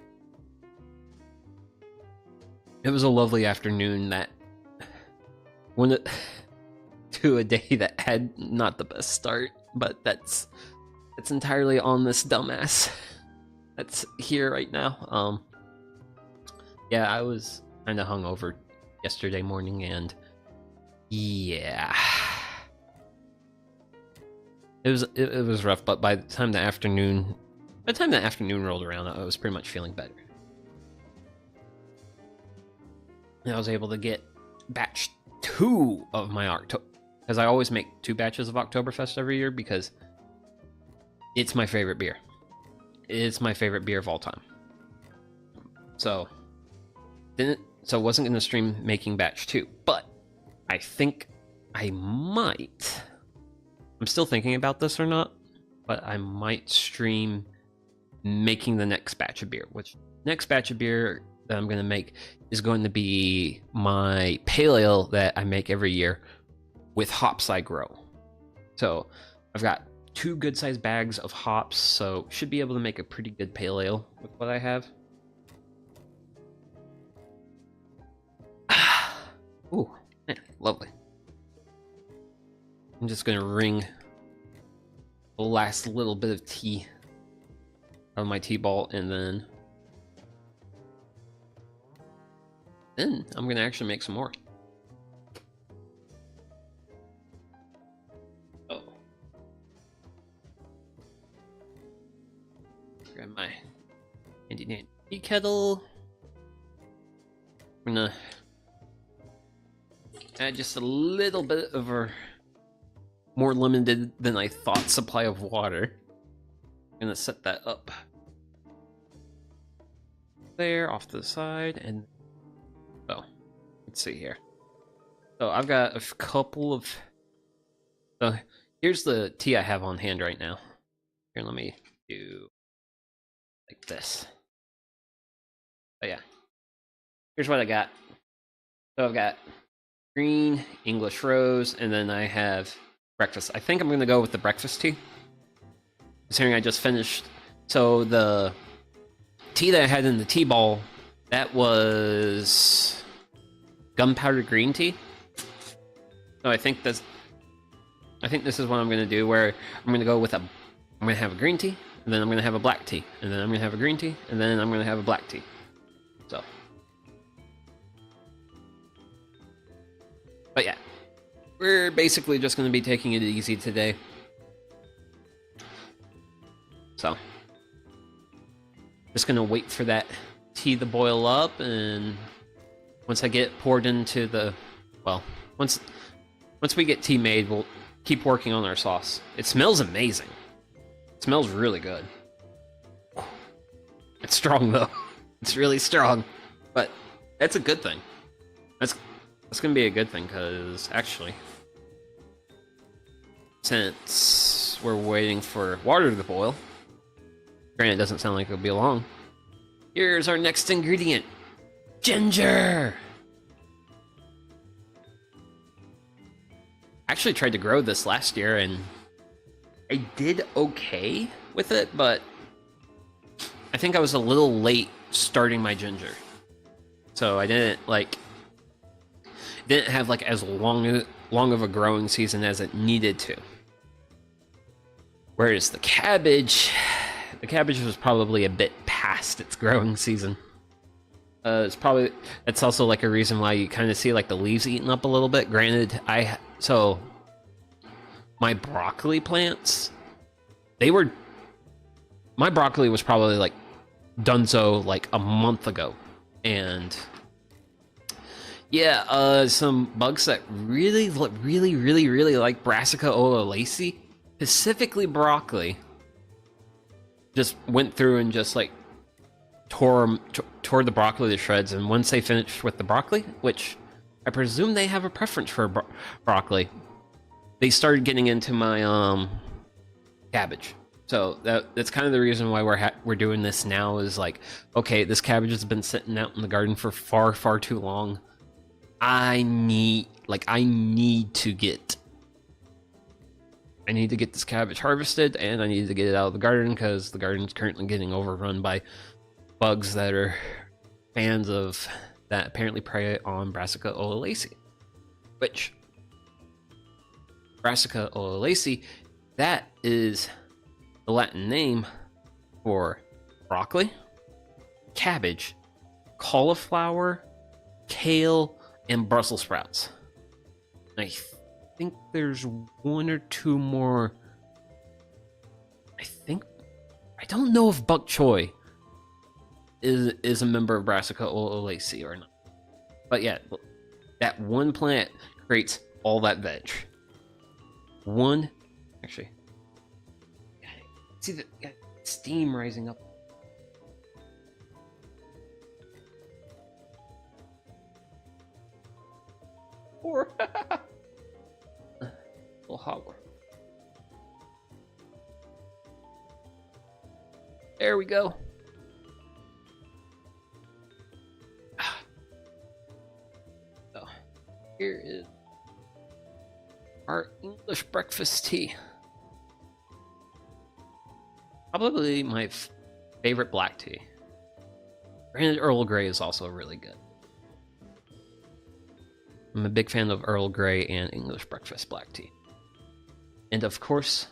A: It was a lovely afternoon that went to a day that had not the best start, but that's entirely on this dumbass that's here right now. Yeah, I was kind of hungover yesterday morning, and yeah, it was rough. But by the time the afternoon rolled around, I was pretty much feeling better. And I was able to get batch 2 of my October, because I always make 2 batches of Oktoberfest every year because it's my favorite beer. It's my favorite beer of all time. So wasn't gonna stream making batch 2, but I think I might. I'm still thinking about this or not, but I might stream making the next batch of beer. Which next batch of beer that I'm gonna make is going to be my pale ale that I make every year with hops I grow. So I've got 2 good sized bags of hops, so should be able to make a pretty good pale ale with what I have. Ooh, man, lovely. I'm just gonna wring the last little bit of tea out of my tea ball, and then I'm gonna actually make some more. Oh, grab my handy dandy tea kettle. I'm gonna add just a little bit of a more limited than I thought supply of water. I'm gonna set that up there off to the side, and oh, let's see here. So I've got a couple of. So here's the tea I have on hand right now. Here, let me do like this. Oh yeah, here's what I got. So I've got green, English rose, and then I have breakfast. I think I'm gonna go with the breakfast tea, considering I just finished. So the tea that I had in the tea ball, that was gunpowder green tea. So I think I think this is what I'm gonna do, where I'm gonna go with I'm gonna have a green tea, and then I'm gonna have a black tea, and then I'm gonna have a green tea, and then I'm gonna have a black tea. So, but yeah, we're basically just gonna be taking it easy today. So, just gonna wait for that tea to boil up, and once I get poured into the, well, once we get tea made, we'll keep working on our sauce. It smells amazing. It smells really good. It's strong though. It's really strong, but that's a good thing. That's gonna be a good thing, because actually, since we're waiting for water to boil, granted, it doesn't sound like it'll be long. Here's our next ingredient: ginger. I actually tried to grow this last year, and I did okay with it, but I think I was a little late starting my ginger. So I didn't have like as long of a growing season as it needed to. Whereas the cabbage was probably a bit past its growing season. That's also like a reason why you kind of see like the leaves eaten up a little bit. Granted, so my broccoli plants, my broccoli was probably like donezo like a month ago, and yeah, some bugs that really like Brassica oolacea, specifically broccoli, just went through and just like tore the broccoli to shreds. And once they finished with the broccoli, which I presume they have a preference for broccoli, they started getting into my cabbage. So that's kind of the reason why we're doing this now, is like, okay, this cabbage has been sitting out in the garden for far too long. I need to get this cabbage harvested, and I need to get it out of the garden, because the garden's currently getting overrun by bugs that are fans of that apparently prey on Brassica oolacea. Which, Brassica oolacea, that is the Latin name for broccoli, cabbage, cauliflower, kale, and Brussels sprouts. I think there's one or two more. I don't know if bok choy is a member of Brassica oolacea or not. But yeah, that one plant creates all that veg. Actually, see the steam rising up. Or a little hot water. There we go. So here is our English breakfast tea. Probably my favorite black tea. Granted, Earl Grey is also really good. I'm a big fan of Earl Grey and English breakfast black tea. And of course,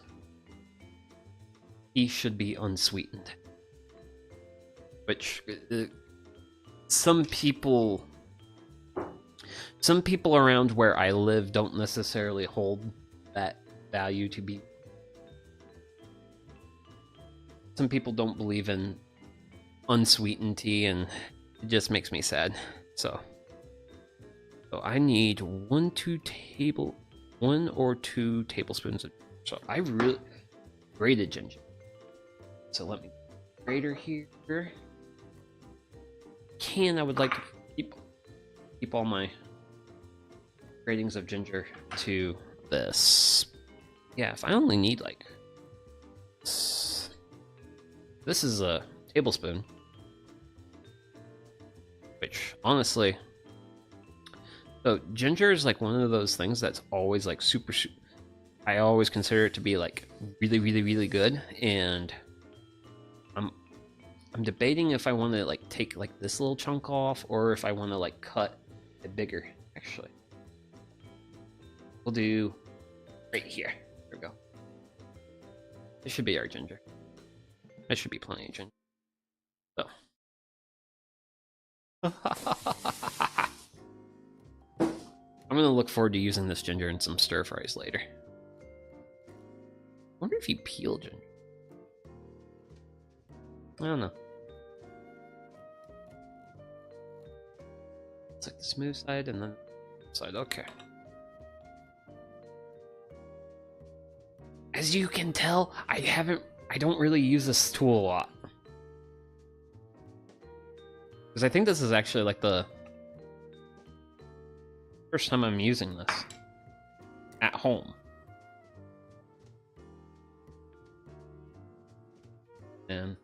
A: tea should be unsweetened. Which, some people around where I live don't necessarily hold that value to be. Some people don't believe in unsweetened tea, and it just makes me sad. So I need 1 or 2 tablespoons of. So I really grated ginger. So let me grater here. I would like to keep all my gratings of ginger to this. Yeah, if I only need like this is a tablespoon, which honestly, so ginger is like one of those things that's always like super. I always consider it to be like really good, and I'm debating if I want to like take like this little chunk off, or if I want to like cut it bigger. Actually, we'll do Right here. There we go. This should be our ginger. There should be plenty of ginger. So. I'm gonna look forward to using this ginger in some stir fries later. I wonder if you peel ginger. I don't know. It's like the smooth side and then the side. Okay. As you can tell, I don't really use this tool a lot. Because I think this is actually like the first time I'm using this at home. And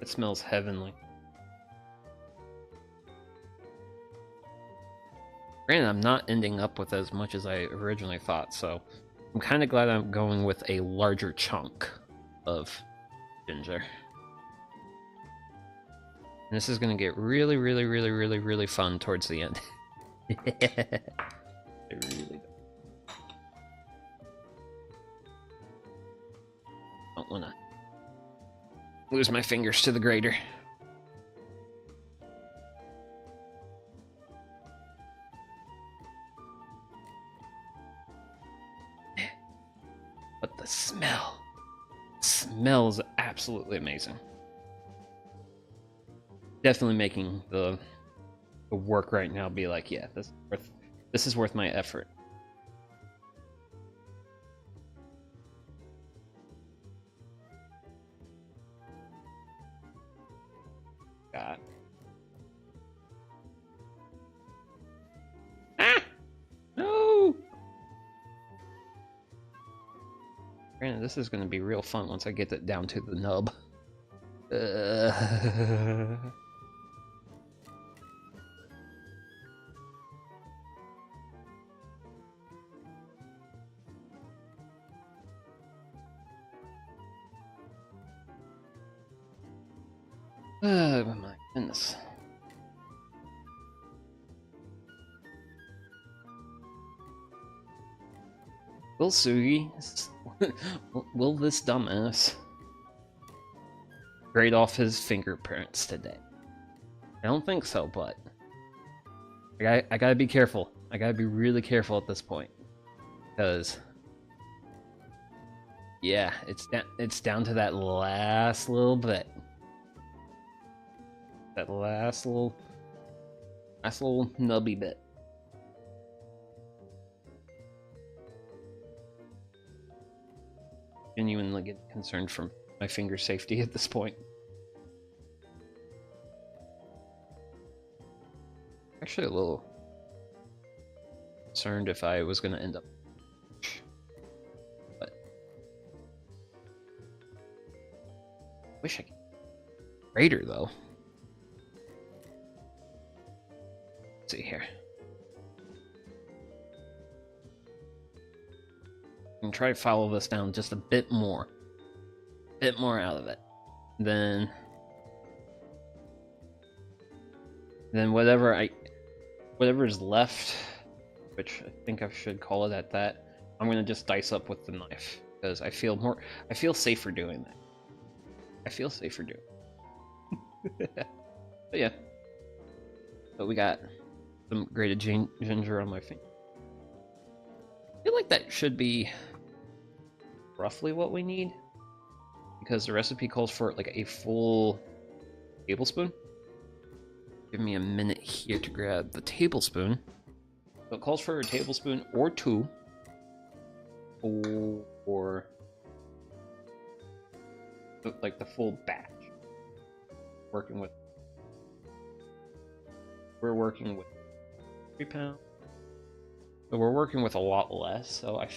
A: it smells heavenly. Granted, I'm not ending up with as much as I originally thought, so I'm kind of glad I'm going with a larger chunk of ginger. And this is going to get really, really, really, really, really fun towards the end. It really does. Don't want to lose my fingers to the grater. But the smell smells absolutely amazing. Definitely making the work right now be like, yeah, this is worth my effort. God. Ah! No! Granted, this is going to be real fun once I get it down to the nub. Oh my goodness. Will Sugi, will this dumbass grade off his fingerprints today? I don't think so, but I gotta be careful. I gotta be really careful at this point, because yeah, it's down to that last little bit. That last little nubby bit. Genuinely get concerned for my finger safety at this point. Actually, a little concerned if I was going to end up. But wish I could. Greater though. Let's see here. And try to follow this down just a bit more out of it. Then whatever is left, which I think I should call it at that, I'm gonna just dice up with the knife because I feel safer doing that. I feel safer doing it. But yeah. But we got some grated ginger on my finger. I feel like that should be roughly what we need, because the recipe calls for like a full tablespoon. Give me a minute here to grab the tablespoon. So it calls for a tablespoon or two, or like the full batch. We're working with 3 pounds. So we're working with a lot less, so I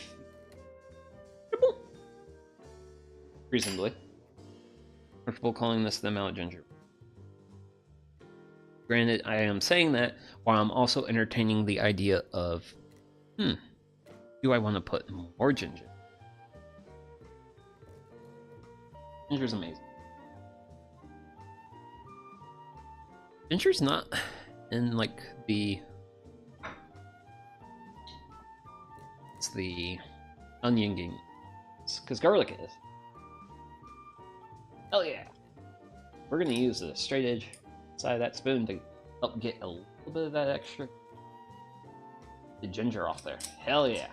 A: reasonably comfortable calling this the amount of ginger. Granted, I am saying that while I'm also entertaining the idea of, do I want to put more ginger? Ginger's amazing. Ginger's not in like the it's the onion game. Because garlic is. Hell yeah! We're gonna use the straight edge side of that spoon to help get a little bit of that extra the ginger off there. Hell yeah!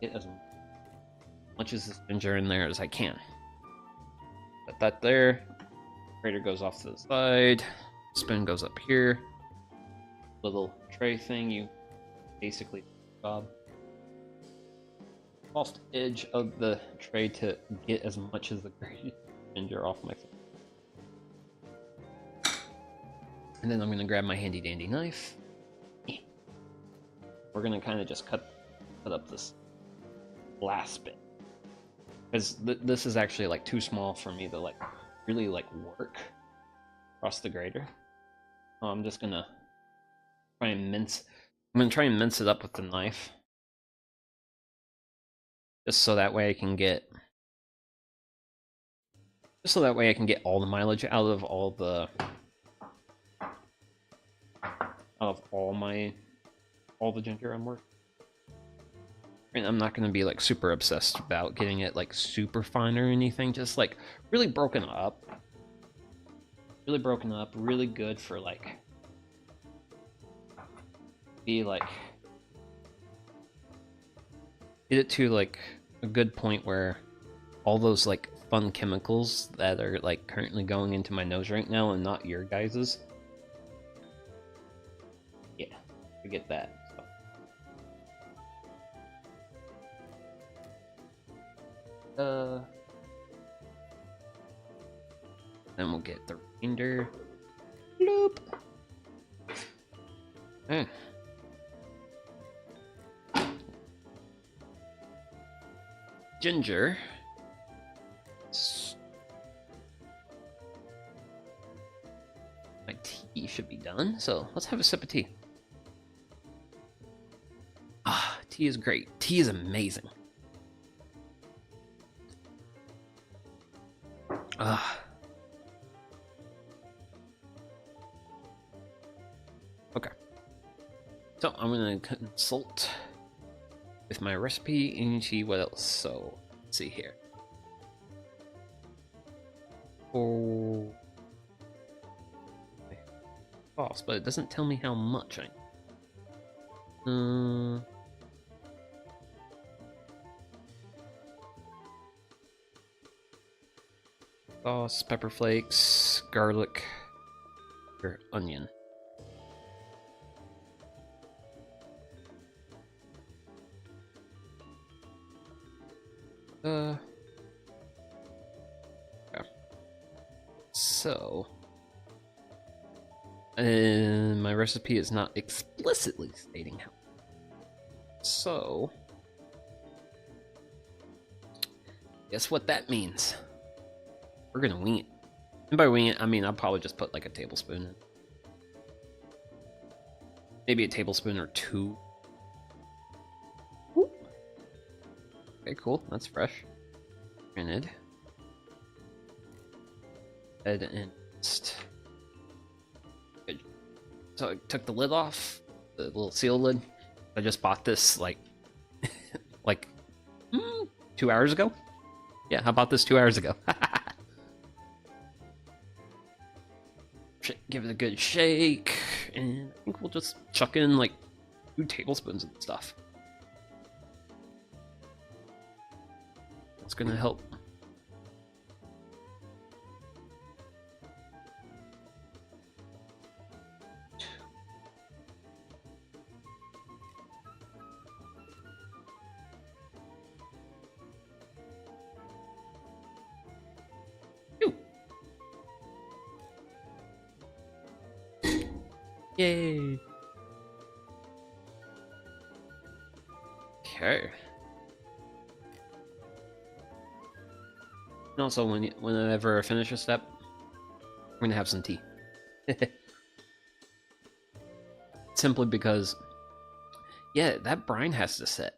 A: Get as much as this ginger in there as I can. Put that there. Grater goes off to the side. Spoon goes up here. Little tray thing, you basically job. Soft edge of the tray to get as much as the grated ginger off my face. And then I'm gonna grab my handy dandy knife. We're gonna kind of just cut up this last bit, because this is actually like too small for me to like really like work across the grater. So I'm just gonna try and mince. I'm gonna try and mince it up with the knife, just so that way I can get all the mileage out of all the all the ginger I'm working. And I'm not going to be like super obsessed about getting it like super fine or anything, just like really broken up, really good for like be like get it to like a good point where all those like fun chemicals that are like currently going into my nose right now and not your guys's. Yeah, forget that. Then we'll get the remainder. Bloop. Okay. Ginger. My tea should be done, so let's have a sip of tea. Ah, tea is great. Tea is amazing. Okay. So I'm gonna consult with my recipe and see what else. So let's see here. Oh, sauce, but it doesn't tell me how much I need. Sauce, pepper flakes, garlic, or onion. Yeah. So, and my recipe is not explicitly stating how. So, guess what that means? We're gonna wing it. And by wing it, I mean I'll probably just put like a tablespoon in. Maybe a tablespoon or two. Woo. Okay, cool. That's fresh. Granted. Head and good. So I took the lid off, the little seal lid. I just bought this like 2 hours ago. Yeah, how about this 2 hours ago? Give it a good shake, and I think we'll just chuck in like 2 tablespoons of stuff. It's gonna help. Yay! Okay. And also, whenever I finish a step, I'm gonna have some tea. Simply because, yeah, that brine has to sit.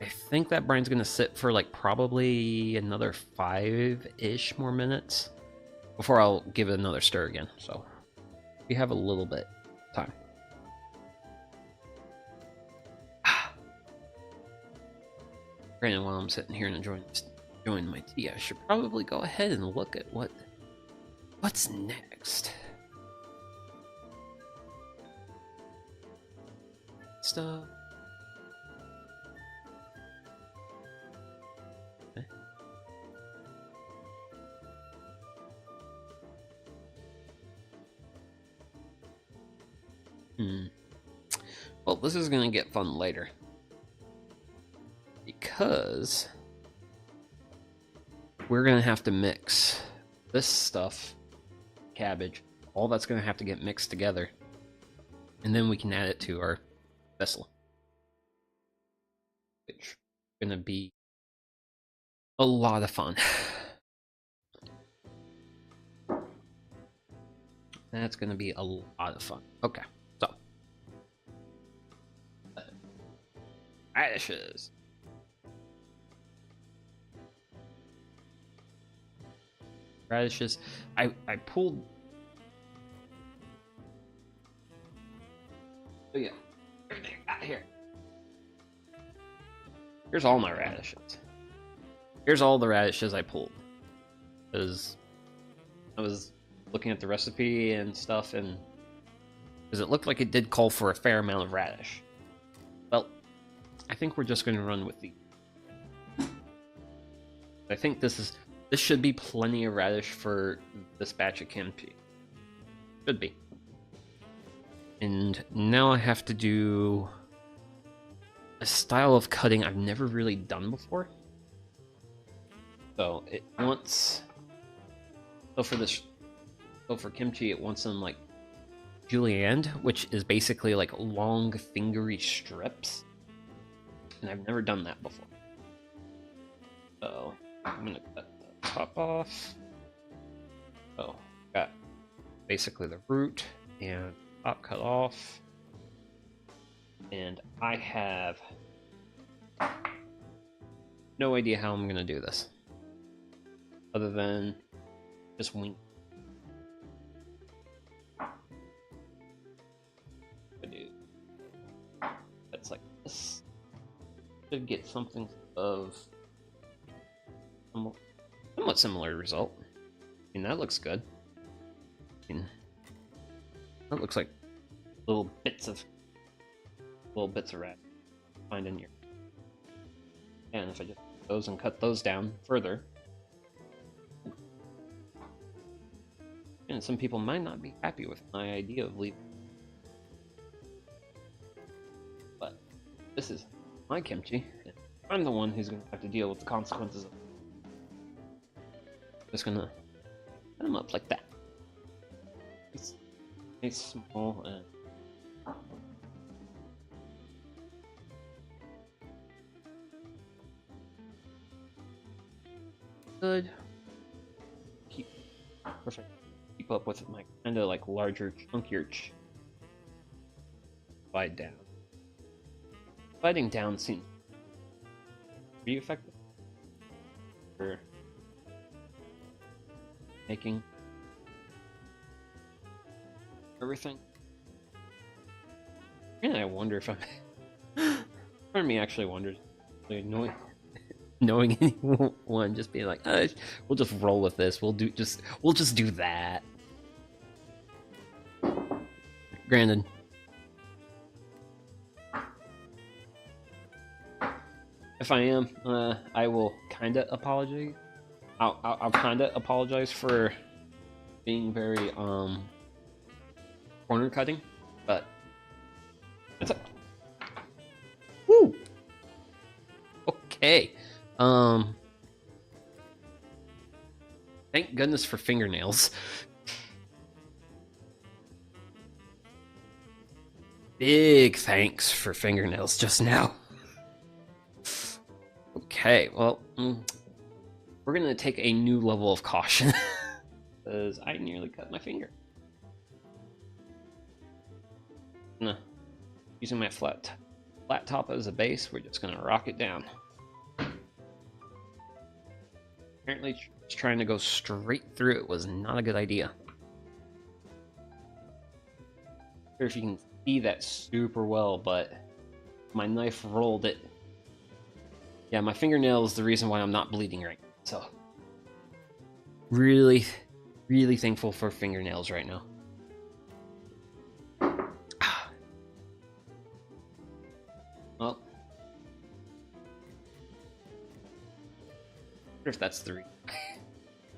A: I think that brine's gonna sit for like probably another 5-ish more minutes before I'll give it another stir again. So we have a little bit of time. Granted, while I'm sitting here and enjoying my tea, I should probably go ahead and look at what's next. Stuff. Okay. Well, this is gonna get fun later. Because we're gonna have to mix this stuff, cabbage, all that's gonna have to get mixed together. And then we can add it to our vessel. Which is gonna be a lot of fun. That's gonna be a lot of fun. Okay, so radishes. Radishes. I pulled. Oh yeah, everything I got here. Here's all my radishes. Here's all the radishes I pulled. Because I was looking at the recipe and stuff, and because it looked like it did call for a fair amount of radish. Well, I think we're just going to run with the. I think this should be plenty of radish for this batch of kimchi. Should be. And now I have to do a style of cutting I've never really done before. So it wants. So for kimchi, it wants some like julienne, which is basically like long, fingery strips. And I've never done that before. So I'm gonna cut the top off. So got basically the root and top cut off. And I have no idea how I'm gonna do this. Other than just wing. That's like this. Should get something of somewhat similar result. I mean, that looks good. I mean, that looks like little bits of rat find in here. And if I just put those and cut those down further, and some people might not be happy with my idea of leaving. But this is my kimchi. And I'm the one who's going to have to deal with the consequences of it. Just going to cut them up like that. Nice, small, and good. Perfect. Keep up with my kind of like larger, chunkier slide down. Sliding down seems pretty effective for making everything. And I wonder if I'm. Part of me actually wonders, knowing anyone, just being like, oh, we'll just roll with this. We'll just do that. Granted, if I am, I will kind of apologize. I'll kind of apologize for being very corner cutting, but that's it. Woo. Okay. Thank goodness for fingernails. Big thanks for fingernails just now. Okay, well, we're gonna take a new level of caution because I nearly cut my finger. Using my flat top as a base, we're just gonna rock it down. Apparently, just trying to go straight through it was not a good idea. I'm not sure if you can see that super well, but my knife rolled it Yeah, my fingernail is the reason why I'm not bleeding right now. So, really, really thankful for fingernails right now. Well, I wonder if that's the reason. I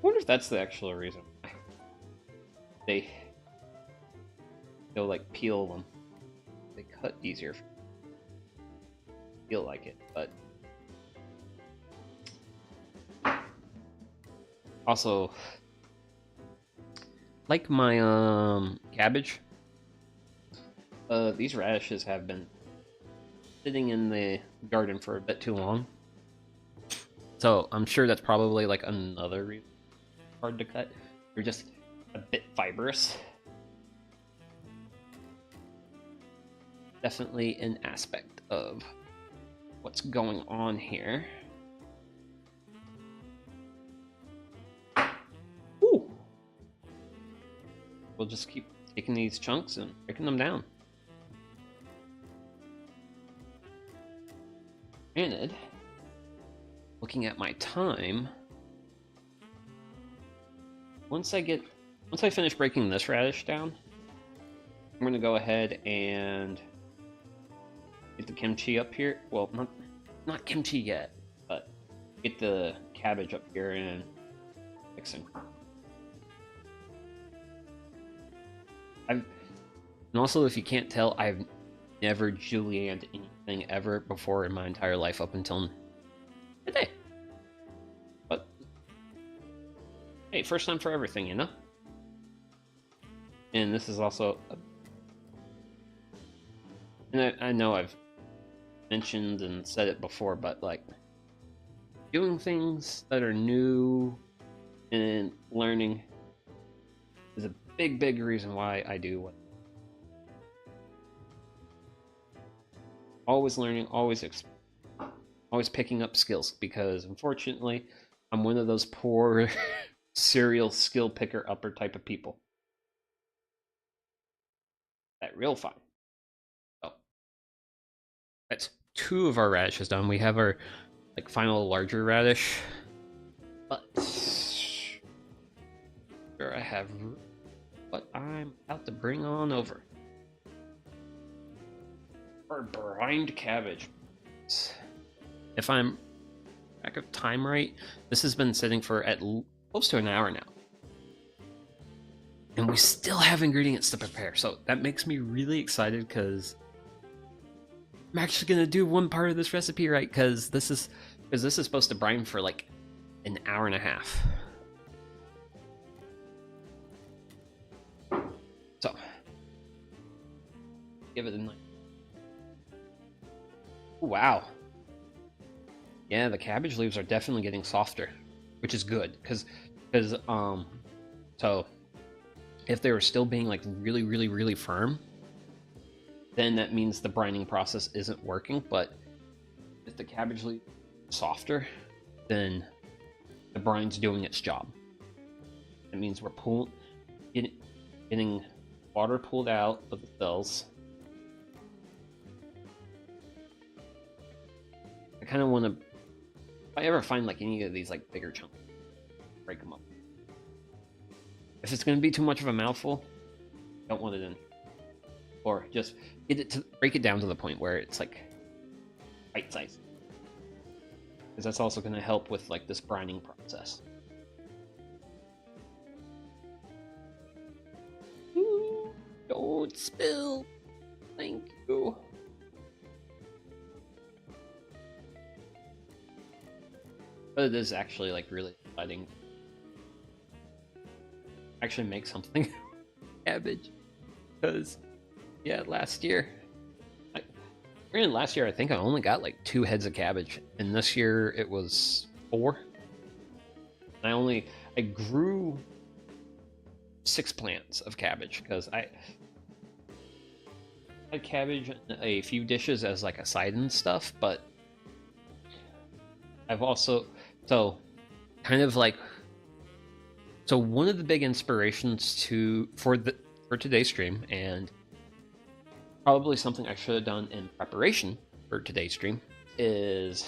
A: wonder if that's the actual reason. They'll like peel them. They cut easier. Feel like it, but also like my cabbage. These radishes have been sitting in the garden for a bit too long. So I'm sure that's probably like another reason hard to cut. They're just a bit fibrous. Definitely an aspect of what's going on here. Ooh. We'll just keep taking these chunks and breaking them down. Granted, looking at my time, once I finish breaking this radish down, I'm gonna go ahead and get the kimchi up here. Well, not kimchi yet, but get the cabbage up here and mixing. And also, if you can't tell, I've never julienned anything ever before in my entire life up until today. But hey, first time for everything, you know? And this is also and I know I've mentioned and said it before, but like doing things that are new and learning is a big reason why I do what. Always learning, always picking up skills, because unfortunately I'm one of those poor serial skill picker upper type of people. That real fun. So that's 2 of our radishes done. We have our like final larger radish, but sure I have what I'm about to bring on over. Our brined cabbage. If I'm back of time right, this has been sitting for at close to an hour now. And we still have ingredients to prepare, so that makes me really excited because I'm actually gonna do one part of this recipe right, because this is supposed to brine for like an hour and a half. So give it a nice. Wow. Yeah, the cabbage leaves are definitely getting softer, which is good, because so if they were still being like really firm, then that means the brining process isn't working. But if the cabbage leaf is softer, then the brine's doing its job. It means we're getting water pulled out of the cells. I kind of want to, if I ever find like any of these like bigger chunks, break them up. If it's going to be too much of a mouthful, don't want it in. Or just break it down to the point where it's like bite size. Because that's also going to help with like this brining process. Ooh, don't spill. Thank you. But it is actually like really exciting. Actually make something cabbage, because yeah, last year I think I only got like 2 heads of cabbage, and this year it was 4. I grew 6 plants of cabbage, because I had cabbage in a few dishes as like a side and stuff, but I've also so one of the big inspirations for today's stream, and probably something I should have done in preparation for today's stream, is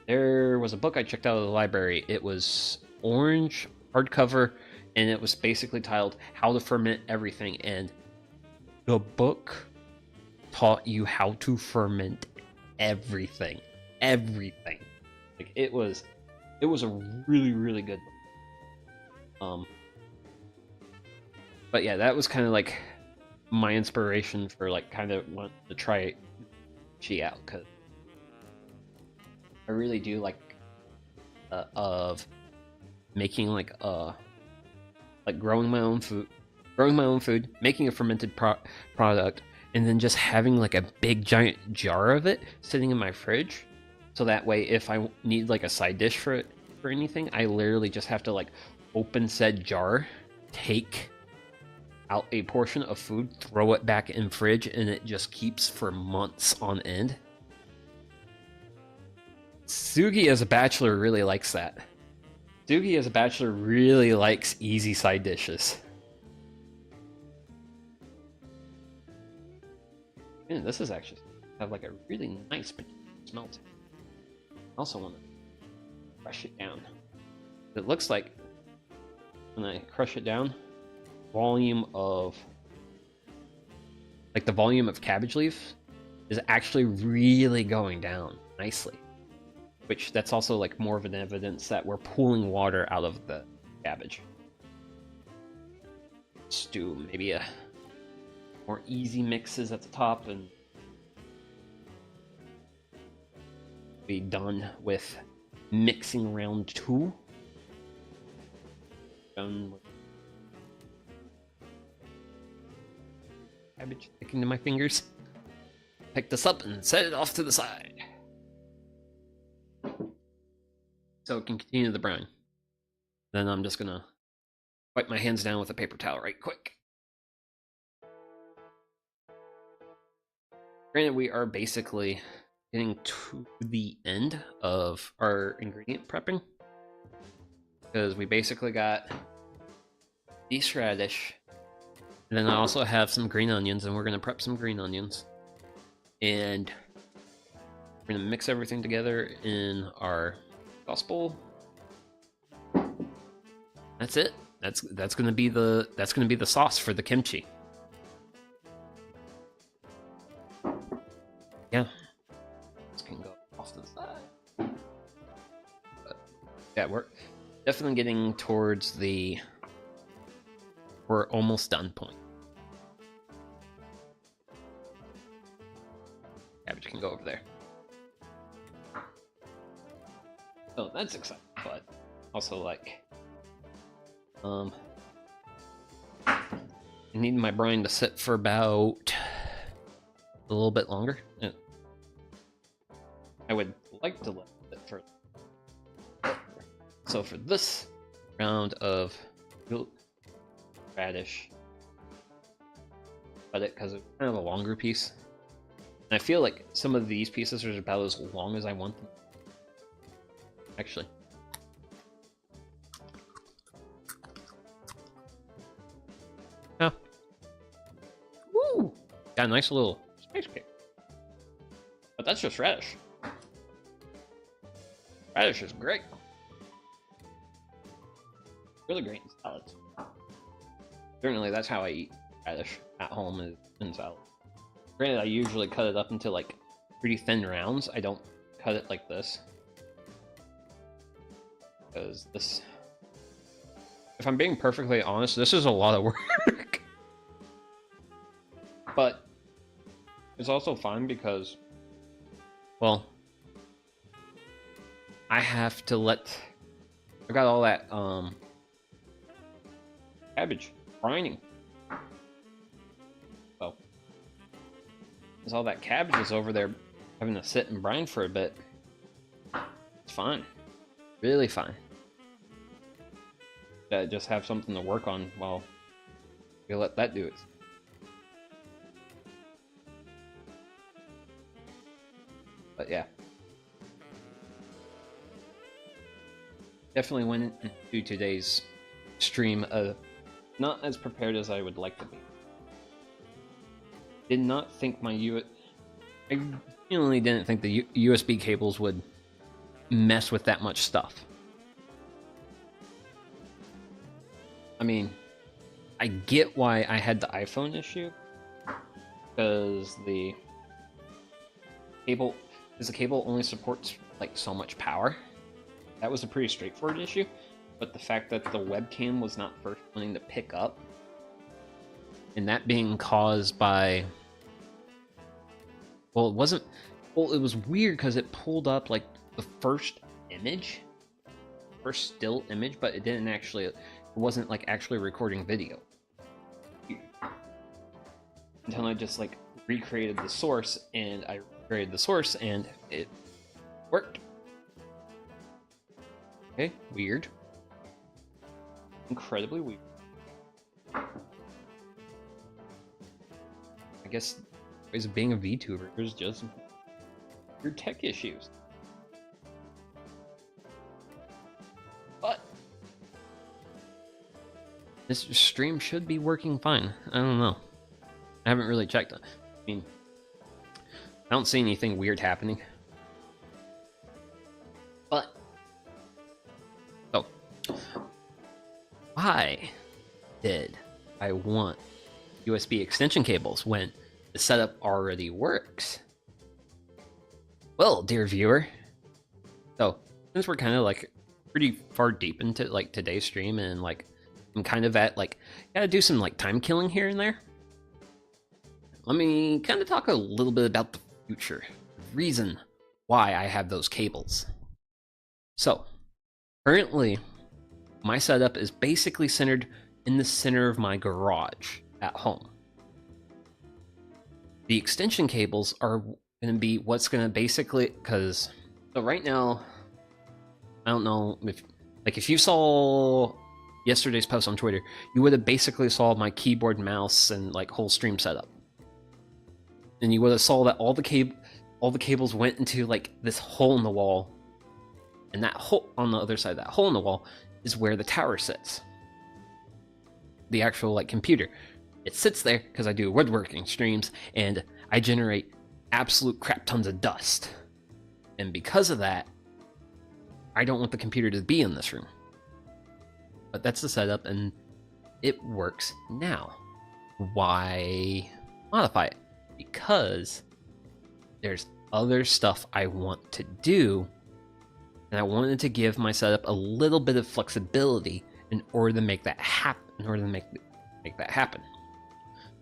A: there was a book I checked out of the library. It was orange, hardcover, and it was basically titled How to Ferment Everything. And the book taught you how to ferment everything. Everything. Like it was a really, really good book. But yeah, that was kind of like my inspiration for like kind of wanting to try chi out, because I really do like of making like growing my own food, making a fermented product, and then just having like a big giant jar of it sitting in my fridge, so that way if I need like a side dish for it or anything, I literally just have to like open said jar, take out a portion of food, throw it back in fridge, and it just keeps for months on end. Sugi as a bachelor really likes that. Sugi as a bachelor really likes easy side dishes. Man, this is actually have like a really nice smell to it. I also want to crush it down. It looks like when I crush it down, volume of like the volume of cabbage leaf is actually really going down nicely, which that's also like more of an evidence that we're pulling water out of the cabbage. Let's do maybe a more easy mixes at the top and be done with mixing round 2. Done with cabbage sticking to my fingers. Pick this up and set it off to the side, so it can continue the brown. Then I'm just gonna wipe my hands down with a paper towel right quick. Granted, we are basically getting to the end of our ingredient prepping, because we basically got beef radish, and then I also have some green onions, and we're gonna prep some green onions, and we're gonna mix everything together in our sauce bowl. That's it. That's gonna be the sauce for the kimchi. Yeah, this can go off to the side. But yeah, we're definitely getting towards the we're almost done point. Cabbage can go over there. Oh, that's exciting, but also like I need my brine to sit for about a little bit longer. I would like to let it sit for. So for this round of radish, cut it because it's kind of a longer piece. And I feel like some of these pieces are about as long as I want them. Actually. Yeah. Woo! Got a nice little space cake. But that's just radish. Radish is great. Really great in salads. Certainly, that's how I eat radish at home, is in salad. Granted, I usually cut it up into like pretty thin rounds. I don't cut it like this, because this, if I'm being perfectly honest, this is a lot of work. But it's also fine because, well, I have to let, I got all that cabbage brining. So as all that cabbage is over there having to sit and brine for a bit, it's fine. Really fine. Just have something to work on while we let that do it. But yeah. Definitely went into today's stream not as prepared as I would like to be. Did not think I genuinely didn't think the USB cables would mess with that much stuff. I mean, I get why I had the iPhone issue, because the cable only supports like so much power. That was a pretty straightforward issue, but the fact that the webcam was not first wanting to pick up, and that being caused by, well, it wasn't, well, it was weird because it pulled up like the first still image, but it didn't actually, it wasn't like actually recording video. Until I just like recreated the source, and it worked. Okay, weird. Incredibly weird. I guess ways of being a VTuber, there's just your tech issues. But this stream should be working fine. I don't know. I haven't really checked it. I mean, I don't see anything weird happening. But so why did I want USB extension cables when the setup already works? Well, dear viewer, so since we're kind of like pretty far deep into like today's stream, and like I'm kind of at like, gotta do some like time killing here and there, let me kind of talk a little bit about the future, the reason why I have those cables. So currently my setup is basically centered in the center of my garage at home. The extension cables are going to be what's going to basically, because so right now, I don't know if you saw yesterday's post on Twitter, you would have basically saw my keyboard, mouse, and like whole stream setup. And you would have saw that all the cables went into like this hole in the wall, and that hole on the other side of that hole in the wall is where the tower sits. The actual like computer. It sits there because I do woodworking streams and I generate absolute crap tons of dust. And because of that, I don't want the computer to be in this room. But that's the setup, and it works now. Why modify it? Because there's other stuff I want to do, and I wanted to give my setup a little bit of flexibility in order to make that happen.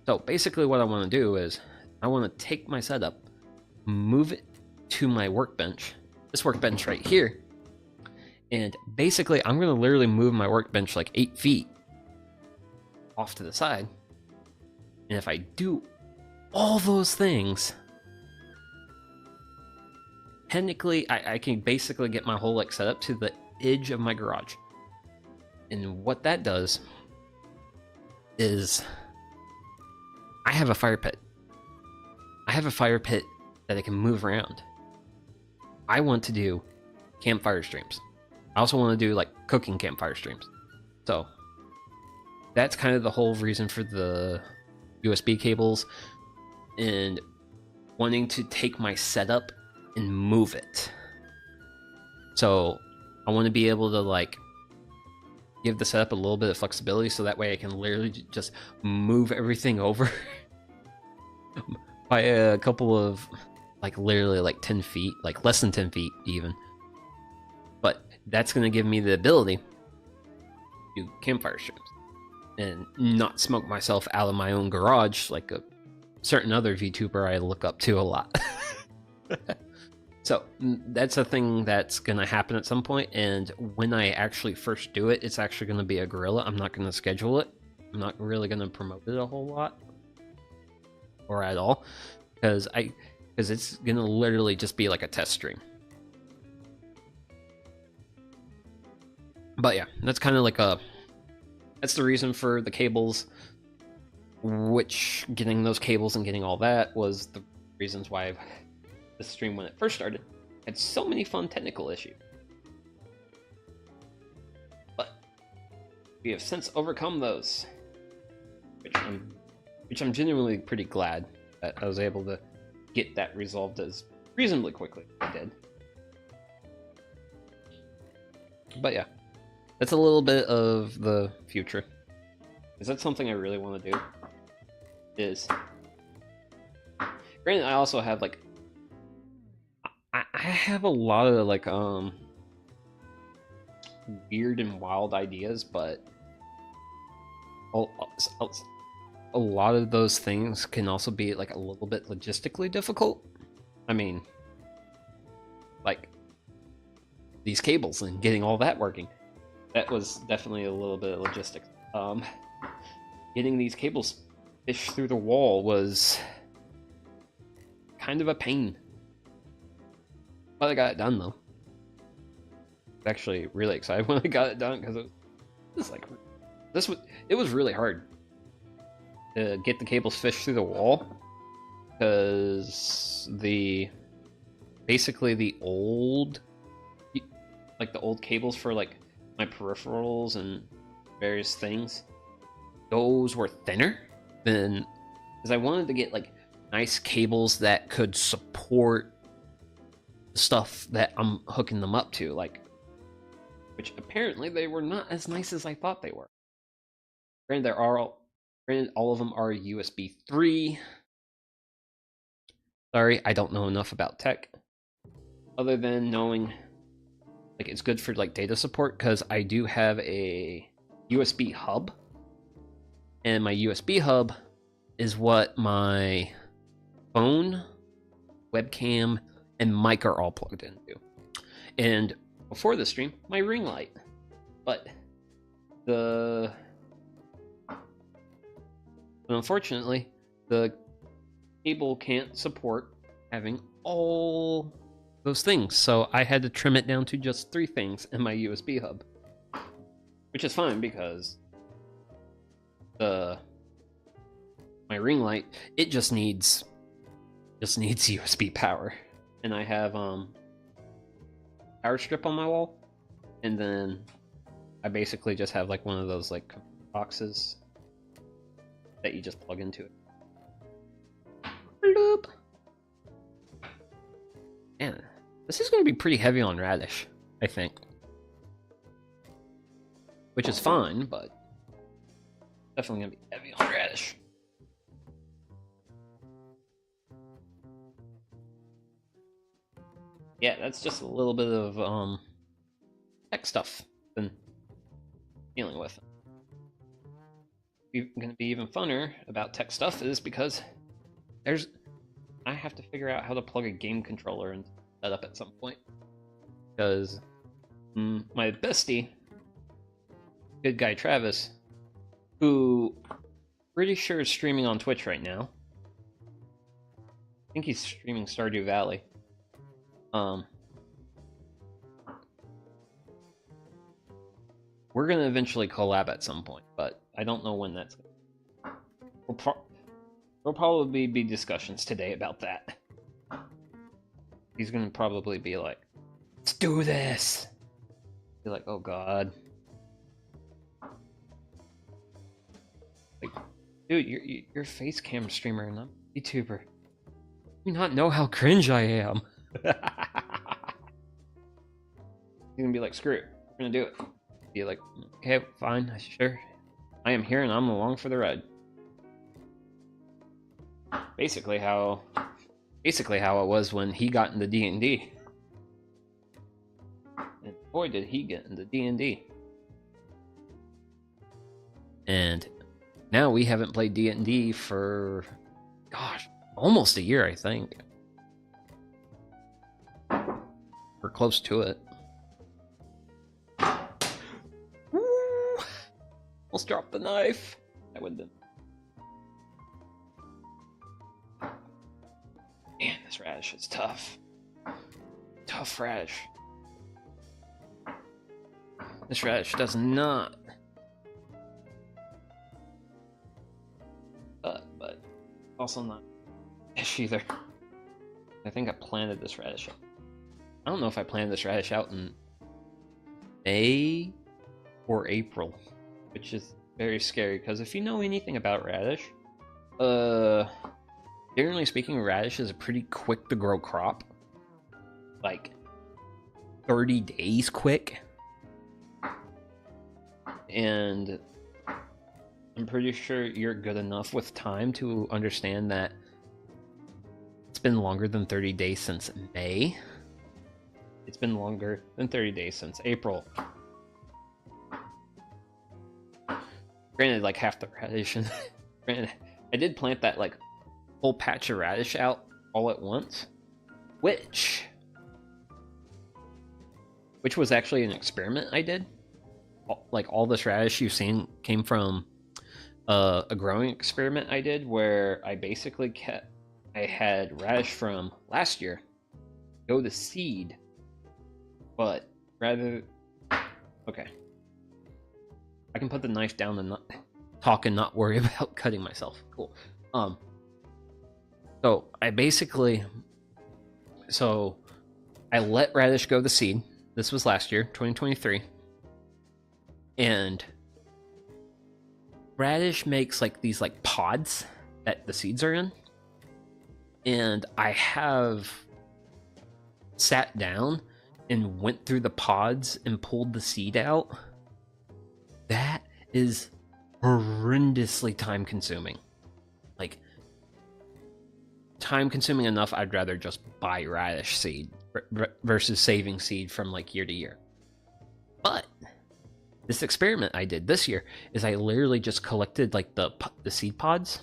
A: So basically what I want to do is I want to take my setup, move it to my workbench, this workbench right here, and basically I'm going to literally move my workbench like 8 feet off to the side. And if I do all those things, technically I can basically get my whole like setup to the edge of my garage. And what that does is I have a fire pit. I have a fire pit that I can move around. I want to do campfire streams. I also want to do like cooking campfire streams. So that's kind of the whole reason for the USB cables, and wanting to take my setup and move it. So I want to be able to like give the setup a little bit of flexibility, so that way I can literally just move everything over by a couple of like literally like 10 feet, like less than 10 feet even. But that's going to give me the ability to do campfire streams and not smoke myself out of my own garage like a certain other VTuber I look up to a lot. So that's a thing that's going to happen at some point, and when I actually first do it, it's actually going to be a guerrilla. I'm not going to schedule it. I'm not really going to promote it a whole lot or at all, because it's going to literally just be like a test stream. But yeah, that's kind of like that's the reason for the cables, which getting those cables and getting all that was the reasons why the stream, when it first started, had so many fun technical issues. But we have since overcome those, which I'm genuinely pretty glad that I was able to get that resolved as reasonably quickly as I did. But yeah, that's a little bit of the future. Is that something I really want to do? Is granted, I also have like I have a lot of like weird and wild ideas, but a, a lot of those things can also be like a little bit logistically difficult. I mean, like these cables and getting all that working. That was definitely a little bit of logistics. Getting these cables fished through the wall was kind of a pain. But I got it done though. I was actually really excited when I got it done because it was really hard to get the cables fished through the wall because basically the old cables for like my peripherals and various things, those were thinner than, because I wanted to get like nice cables that could support stuff that I'm hooking them up to, like, which apparently they were not as nice as I thought they were. Granted, all of them are USB 3. Sorry, I don't know enough about tech, other than knowing like it's good for like data support, because I do have a USB hub, and my USB hub is what my phone, webcam, and mic are all plugged into. And before the stream, my ring light. But unfortunately, the cable can't support having all those things, so I had to trim it down to just 3 things in my USB hub, which is fine because my ring light, it just needs USB power, and I have power strip on my wall, and then I basically just have like one of those like boxes that you just plug into it. Bloop. Man, this is going to be pretty heavy on radish, I think. Which is fine, but definitely going to be heavy on radish. Yeah, that's just a little bit of tech stuff I've been dealing with. Going to be even funner about tech stuff is because I have to figure out how to plug a game controller and set up at some point, because my bestie, good guy Travis, who pretty sure is streaming on Twitch right now. I think he's streaming Stardew Valley. We're gonna eventually collab at some point, but I don't know when that's gonna be. There'll probably be discussions today about that. He's gonna probably be like, "Let's do this." Be like, "Oh God." Like, dude, you're a face cam streamer, not a YouTuber. You not know how cringe I am. He's gonna be like, "Screw it, we're gonna do it." Be like, "Okay, fine, sure. I am here and I'm along for the ride." Basically how it was when he got into D&D. And boy, did he get into D&D. And now we haven't played D&D for, gosh, almost a year, I think. We're close to it. Woo! Almost dropped the knife. I would have. Man, this radish is tough. Tough radish. This radish does not. But also not fish either. I think I planted this radish out. I don't know if I planted this radish out in May or April, which is very scary, because if you know anything about radish, generally speaking, radish is a pretty quick to grow crop. Like 30 days quick. And I'm pretty sure you're good enough with time to understand that it's been longer than 30 days since May. It's been longer than 30 days since April. Granted, like half the radish. Granted, I did plant that like whole patch of radish out all at once, which was actually an experiment I did. Like all this radish you've seen came from a growing experiment I did, where I basically I had radish from last year go to seed, but rather, okay, I can put the knife down and not talk and not worry about cutting myself. Cool. So I let radish go to seed. This was last year, 2023. And radish makes like these like pods that the seeds are in. And I have sat down and went through the pods and pulled the seed out. That is horrendously time consuming. Like, time consuming enough, I'd rather just buy radish seed versus saving seed from like year to year. But this experiment I did this year is I literally just collected like the seed pods,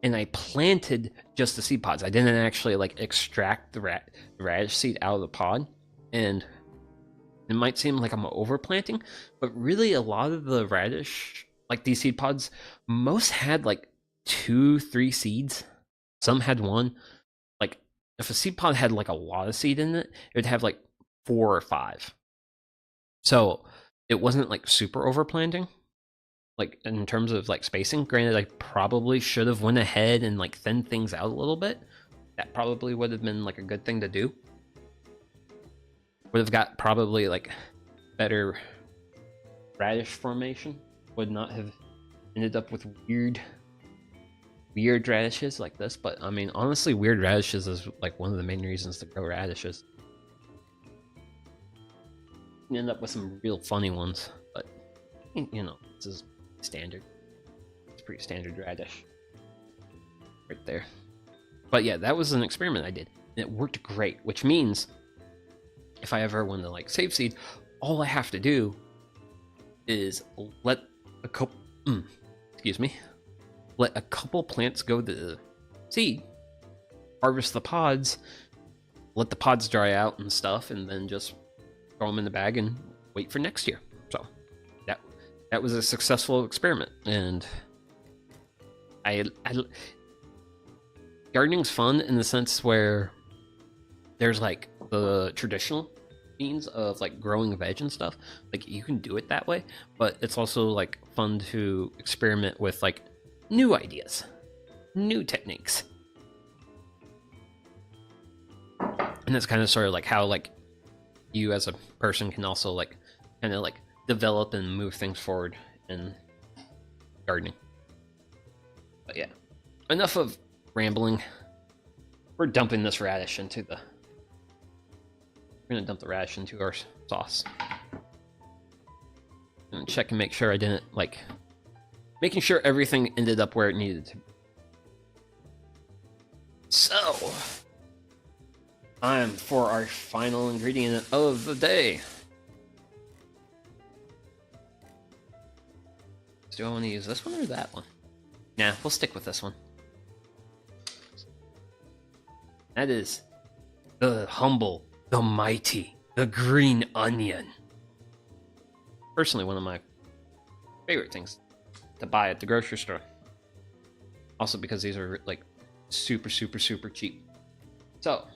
A: and I planted just the seed pods. I didn't actually like extract the radish seed out of the pod. And it might seem like I'm overplanting, but really a lot of the radish, like these seed pods, most had like 2-3 seeds. Some had 1. Like if a seed pod had like a lot of seed in it, it would have like 4 or 5. So it wasn't like super overplanting, like in terms of like spacing. Granted, I probably should have went ahead and like thinned things out a little bit. That probably would have been like a good thing to do. Would have got probably like better radish formation. Would not have ended up with weird radishes like this. But I mean, honestly, weird radishes is like one of the main reasons to grow radishes. You end up with some real funny ones, but you know, this is standard. It's pretty standard radish right there. But yeah, that was an experiment I did, and it worked great, which means if I ever want to like save seed, all I have to do is let a couple plants go to seed, harvest the pods, let the pods dry out and stuff, and then just throw them in the bag and wait for next year. So that was a successful experiment, and I gardening's fun in the sense where there's like the traditional means of like growing veg and stuff. Like you can do it that way, but it's also like fun to experiment with like new ideas, new techniques. And that's kind of sort of like how like you as a person can also like kind of like develop and move things forward in gardening. But yeah, enough of rambling. We're dumping this radish into the... We're gonna dump the radish into our sauce. And check and make sure I didn't like... Making sure everything ended up where it needed to. So... time for our final ingredient of the day. Do I want to use this one or that one? Nah, we'll stick with this one. That is the humble, the mighty, the green onion. Personally, one of my favorite things to buy at the grocery store. Also because these are like super, super, super cheap. So,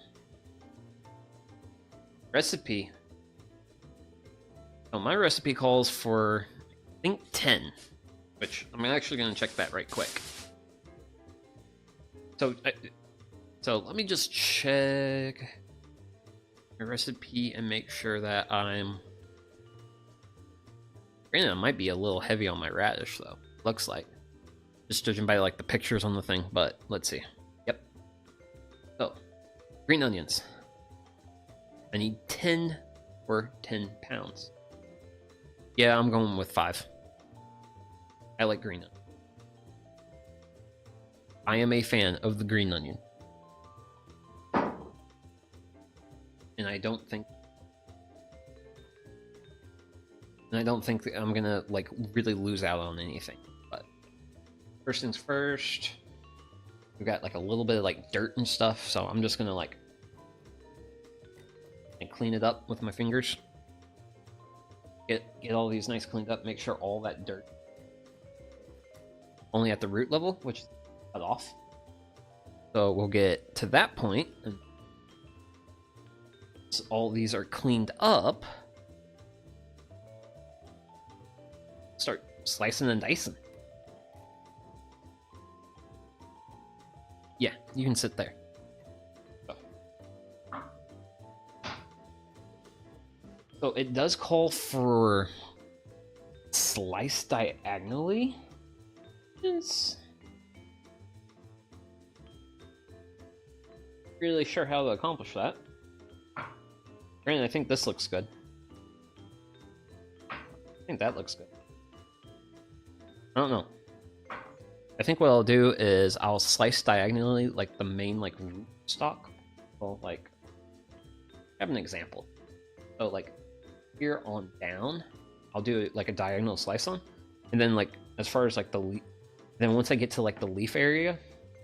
A: recipe. Oh, my recipe calls for, I think, 10. Which, I'm actually going to check that right quick. So let me just check my recipe and make sure that I'm... Granted, I might be a little heavy on my radish, though. Looks like. Just judging by, like, the pictures on the thing, but let's see. Yep. So, green onions. I need 10 or 10 pounds. Yeah, I'm going with 5. I like green onion. I am a fan of the green onion. And I don't think that I'm gonna like really lose out on anything. But first things first, we got like a little bit of like dirt and stuff, so I'm just gonna like clean it up with my fingers. Get all these nice cleaned up. Make sure all that dirt only at the root level, which is cut off. So we'll get to that point, and so all these are cleaned up. Start slicing and dicing. Yeah, you can sit there. So it does call for slice diagonally. It's really sure how to accomplish that. Granted, I think this looks good. I think that looks good. I don't know. I think what I'll do is I'll slice diagonally like the main like root stalk. Well, like I have an example. So like here on down, I'll do like a diagonal slice on, and then like as far as like the leaf, then once I get to like the leaf area,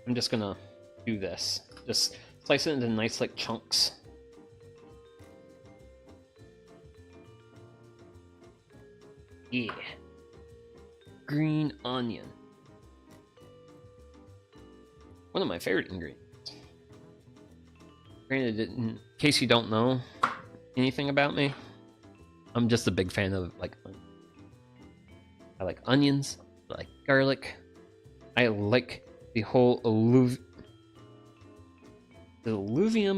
A: I'm just gonna do this. Just slice it into nice like chunks. Yeah. Green onion. One of my favorite ingredients. Granted, in case you don't know anything about me, I'm just a big fan of like onions. I like onions, I like garlic, I like the whole alluvium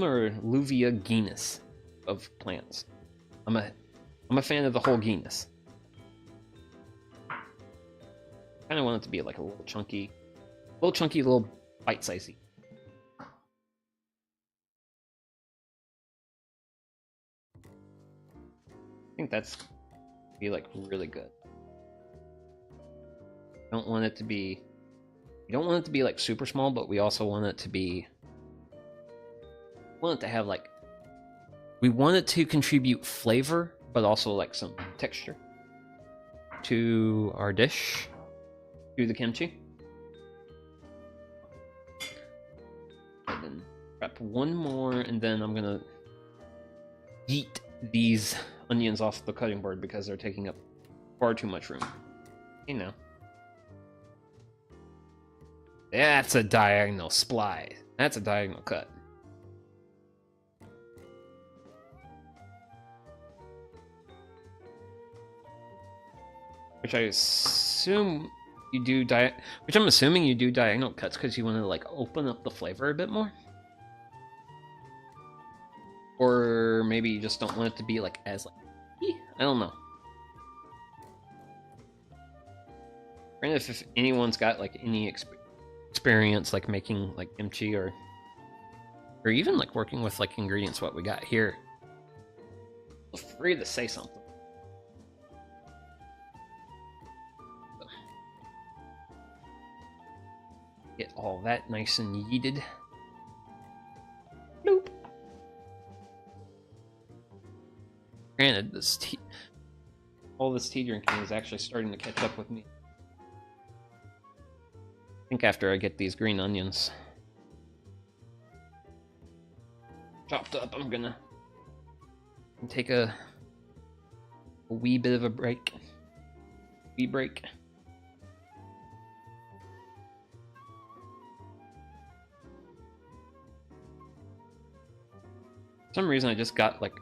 A: or alluvia genus of plants. I'm a fan of the whole genus. Kind of want it to be like a little chunky, little bite-sizey. I think that's be like really good. Don't want it to be. We don't want it to be like super small, but we also want it to be. Want it to have like. We want it to contribute flavor, but also like some texture to our dish, to the kimchi. And then prep one more, and then I'm gonna yeet these onions off the cutting board because they're taking up far too much room. You know. That's a diagonal splice. That's a diagonal cut. Which I assume you do which I'm assuming you do diagonal cuts because you want to like open up the flavor a bit more. Or maybe you just don't want it to be like as like I don't know. Granted, if anyone's got like any experience like making like kimchi or even like working with like ingredients what we got here, feel free to say something. Get all that nice and yeeted. Nope. Granted, all this tea drinking is actually starting to catch up with me. I think after I get these green onions chopped up, I'm gonna take a wee bit of a break. break. For some reason I just got like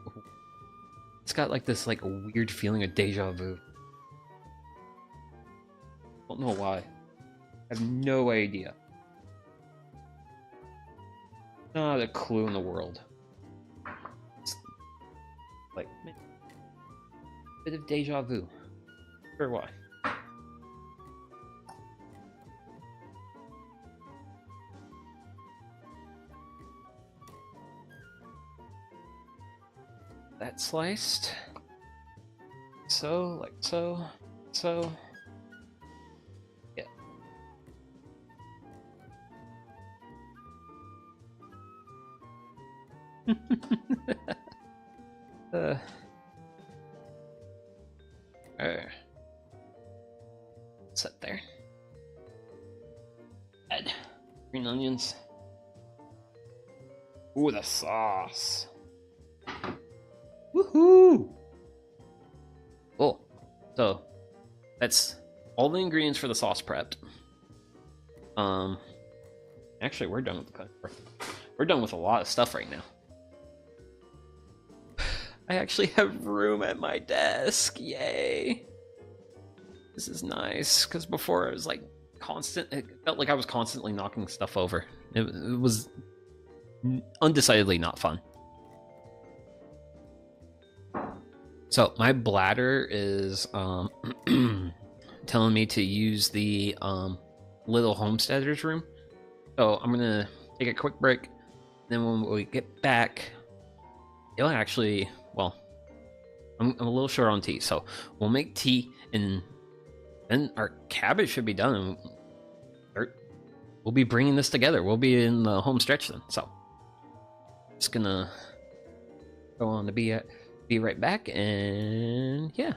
A: it's got like this like weird feeling of deja vu. Don't know why. I have no idea. Not a clue in the world. It's like man, bit of deja vu. Sure why. That sliced. so, like so, so. Yeah. Set there. Add green onions. Ooh, the sauce. Woohoo! Cool. So that's all the ingredients for the sauce prepped. Actually, we're done with the cut. We're done with a lot of stuff right now. I actually have room at my desk. Yay! This is nice, because before it was like constant. It felt like I was constantly knocking stuff over. It was undecidedly not fun. So my bladder is telling me to use the little homesteader's room. So I'm gonna take a quick break. Then when we get back, it'll actually, well, I'm a little short on tea, so we'll make tea and then our cabbage should be done. We'll be bringing this together. We'll be in the home stretch then. So just gonna go on to be right back, and yeah.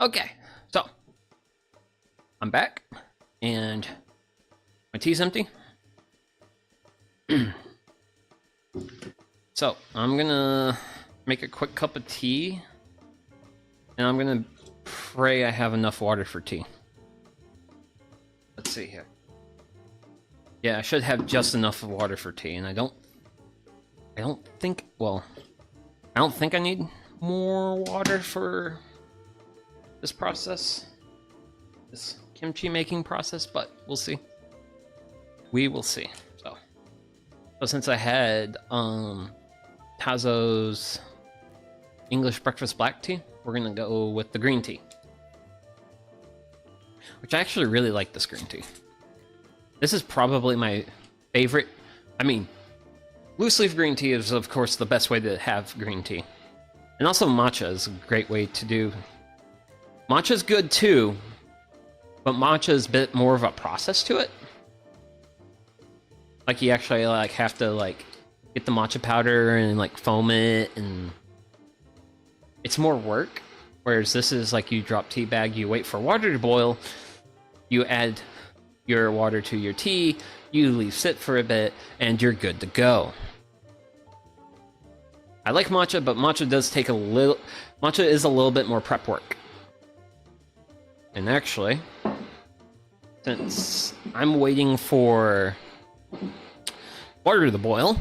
A: Okay, so I'm back, and my tea's empty. So I'm gonna make a quick cup of tea, and I'm gonna pray I have enough water for tea. Let's see here. Yeah, I should have just enough water for tea, and I don't think, well, I don't think I need more water for this process, this kimchi making process, but we'll see. We will see. So since I had Tazo's English breakfast black tea, we're gonna go with the green tea, which I actually really like. This green tea. This is probably my favorite. I mean, loose leaf green tea is of course the best way to have green tea, and also matcha is a great way to do. Matcha's good too, but matcha is a bit more of a process to it. Like you actually like have to like get the matcha powder and like foam it, and it's more work. Whereas this is like you drop tea bag, you wait for water to boil, you add your water to your tea, you leave sit for a bit, and you're good to go. I like matcha, but matcha does take a little... Matcha is a little bit more prep work. And actually, since I'm waiting for water to boil,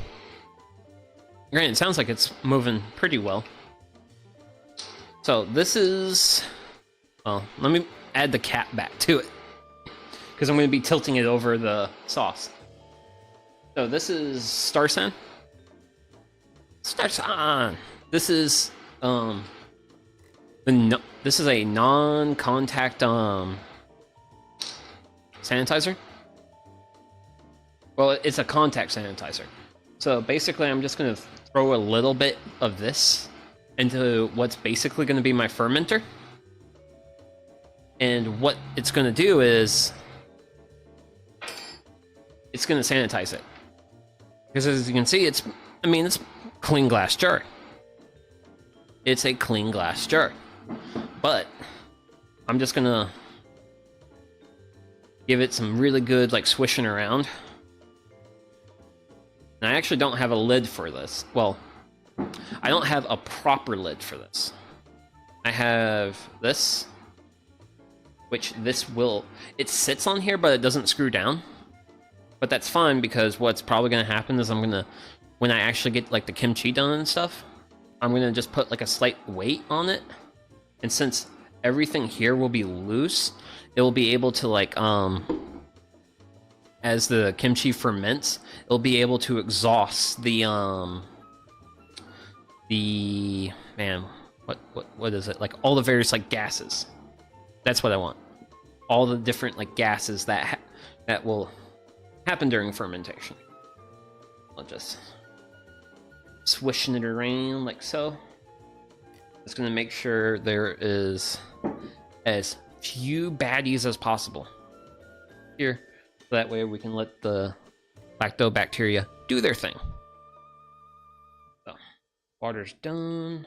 A: granted, it sounds like it's moving pretty well. So this is... Well, let me add the cap back to it, because I'm going to be tilting it over the sauce. So this is Star San. Starts on. This is this is a non-contact sanitizer. Well, it's a contact sanitizer. So basically, I'm just gonna throw a little bit of this into what's basically going to be my fermenter, and what it's going to do is it's going to sanitize it. Because as you can see, it's clean glass jar. It's a clean glass jar. But I'm just gonna give it some really good like swishing around. And I actually don't have a lid for this. Well, I don't have a proper lid for this. I have this, which it sits on here, but it doesn't screw down. But that's fine, because what's probably gonna happen is when I actually get like the kimchi done and stuff, I'm gonna just put like a slight weight on it, and since everything here will be loose, it will be able to like as the kimchi ferments, it'll be able to exhaust the man, what is it, like all the various like gases. That's what I want. All the different like gases that will happen during fermentation. I'll just swishing it around like so. Just gonna make sure there is as few baddies as possible here, so that way we can let the lactobacteria do their thing. So water's done,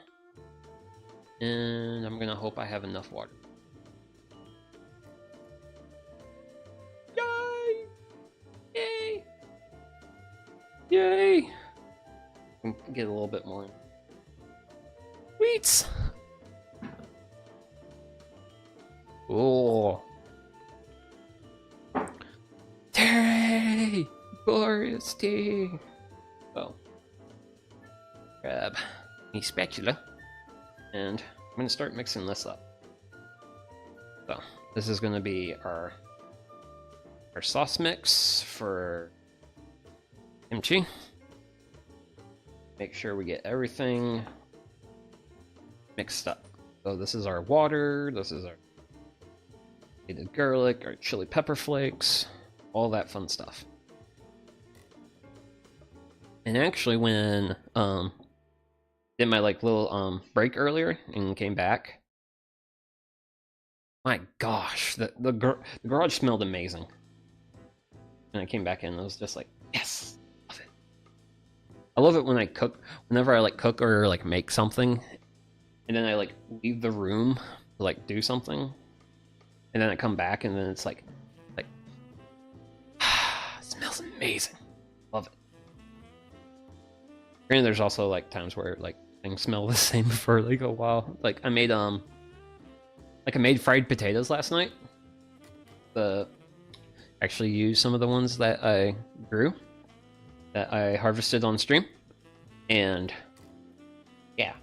A: and I'm gonna hope I have enough water. Yay! Yay! Yay! Get a little bit more. Sweets! Oh. Tea! Glorious tea! So, grab a spatula, and I'm gonna start mixing this up. So, this is gonna be our sauce mix for kimchi. Make sure we get everything mixed up. So this is our water, this is our grated garlic, our chili pepper flakes, all that fun stuff. And actually, when did my like little break earlier and came back, my gosh, the garage smelled amazing. And I came back in, I was just like, yes, love it. I love it when I cook, whenever I like cook or like make something, and then I like leave the room to like do something, and then I come back and then it's like it smells amazing. Love it. Granted, there's also like times where like things smell the same for like a while. Like I made fried potatoes last night. Actually used some of the ones that I grew, that I harvested on stream, and yeah,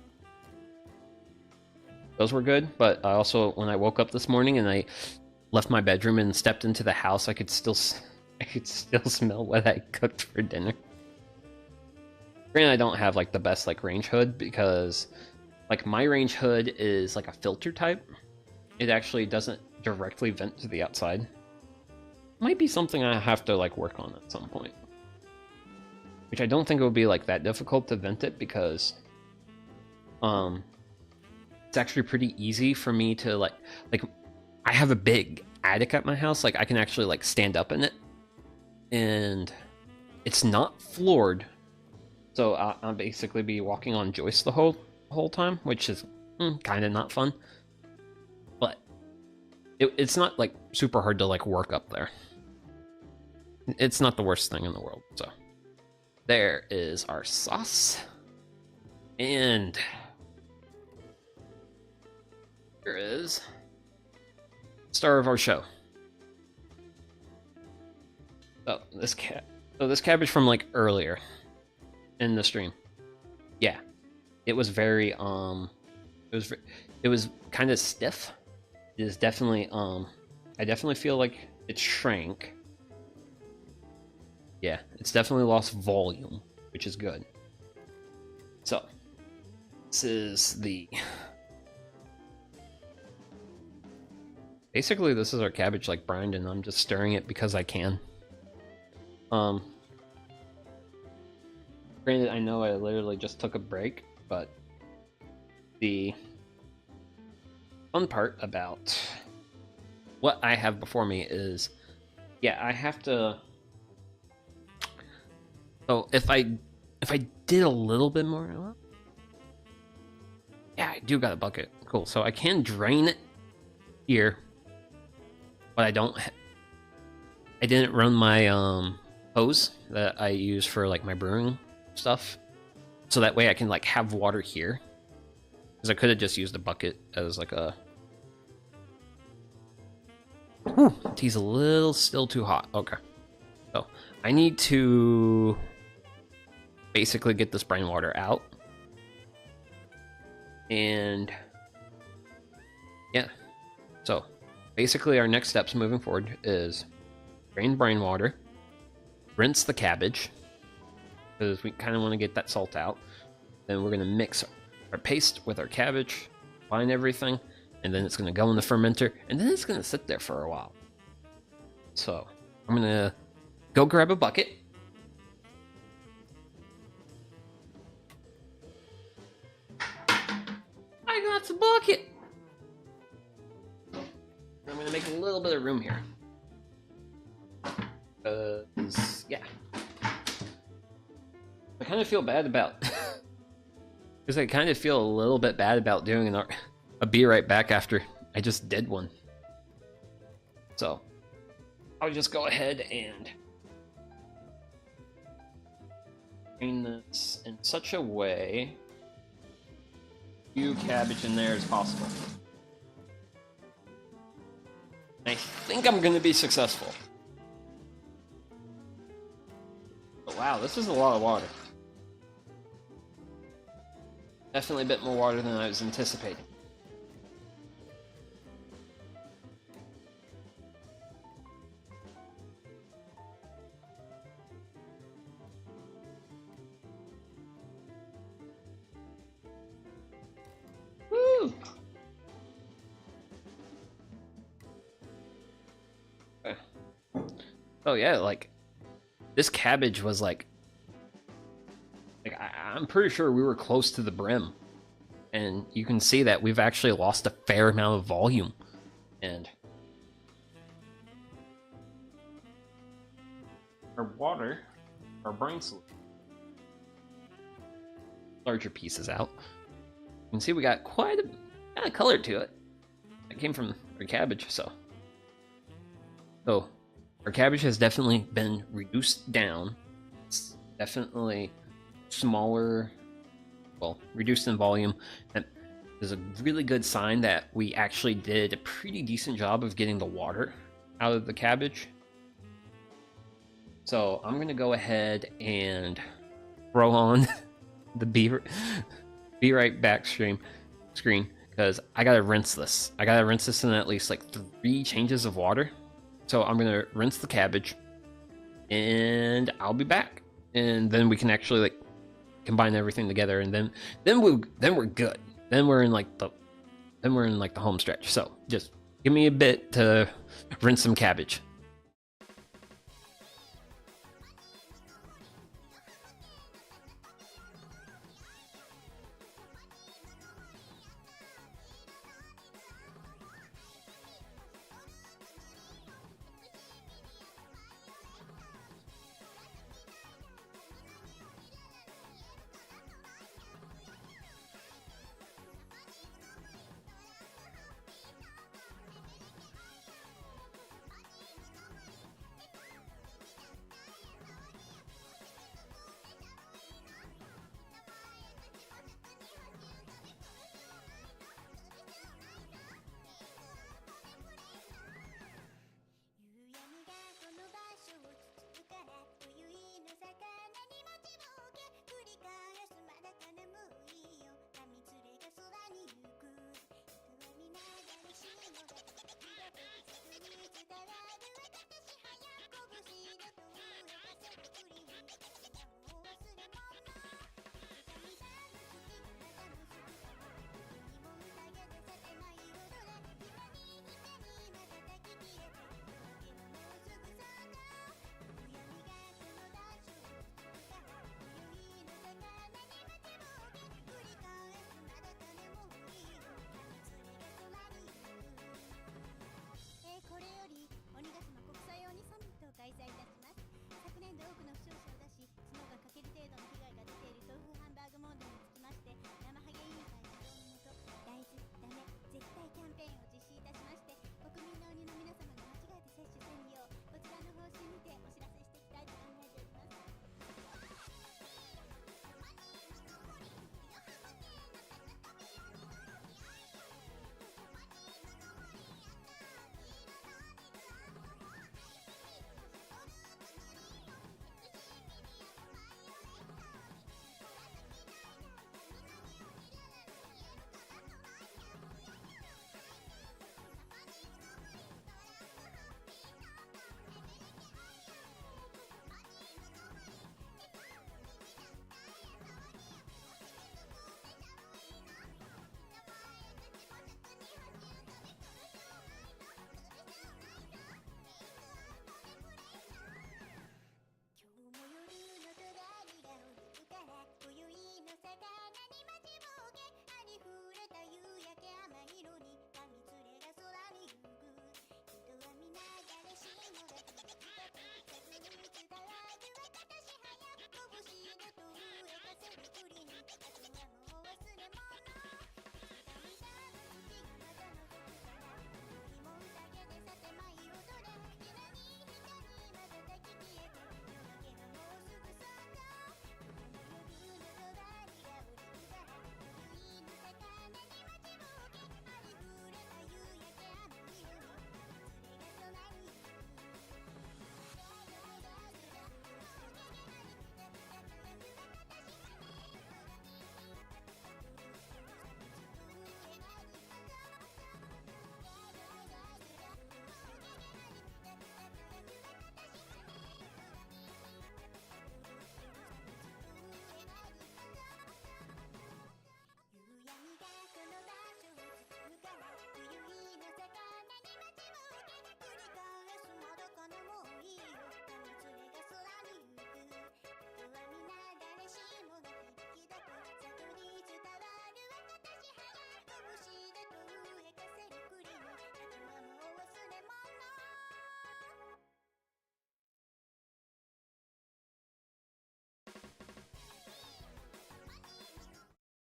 A: those were good. But I also, when I woke up this morning and I left my bedroom and stepped into the house, I could still smell what I cooked for dinner. Granted, I don't have like the best like range hood, because like my range hood is like a filter type. It actually doesn't directly vent to the outside. Might be something I have to like work on at some point, which I don't think it would be like that difficult to vent it, because it's actually pretty easy for me to like I have a big attic at my house. Like I can actually like stand up in it, and it's not floored, so I'll basically be walking on joists the whole time, which is kind of not fun. But it's not like super hard to like work up there. It's not the worst thing in the world. So there is our sauce, and here is star of our show. So this cabbage from like earlier in the stream, yeah, it was very it was kind of stiff. It is definitely I definitely feel like it shrank. Yeah, it's definitely lost volume, which is good. So this is the basically this is our cabbage like brined, and I'm just stirring it because I can. Granted, I know I literally just took a break, but the fun part about what I have before me is, yeah, I have to. So if I did a little bit more, yeah, I do got a bucket. Cool. So I can drain it here, but I didn't run my hose that I use for like my brewing stuff, so that way I can like have water here, because I could have just used a bucket as like a tea's a little still too hot. Okay, so I need to basically get this brine water out, and yeah, so basically our next steps moving forward is drain brine water, rinse the cabbage, because we kind of want to get that salt out. Then we're going to mix our paste with our cabbage, combine everything, and then it's going to go in the fermenter, and then it's going to sit there for a while. So I'm going to go grab a bucket. I got the bucket! I'm going to make a little bit of room here. Yeah. I kind of feel bad about, because I kind of feel a little bit bad about doing a be right back after I just did one. So I'll just go ahead and drain this in such a way few cabbage in there as possible. I think I'm going to be successful. But wow, this is a lot of water. Definitely a bit more water than I was anticipating. Woo! Okay. Oh yeah, like this cabbage was like I'm pretty sure we were close to the brim, and you can see that we've actually lost a fair amount of volume, and our water, our brine solution, larger pieces out. You can see we got quite a kind of color to it. It came from our cabbage, so our cabbage has definitely been reduced down. It's definitely smaller, well, reduced in volume. That is a really good sign that we actually did a pretty decent job of getting the water out of the cabbage. So I'm gonna go ahead and throw on the be right back screen, because I gotta rinse this. I gotta rinse this in at least like 3 changes of water. So I'm gonna rinse the cabbage, and I'll be back, and then we can actually like combine everything together, and then we're good. Then we're in like the home stretch. So just give me a bit to rinse some cabbage.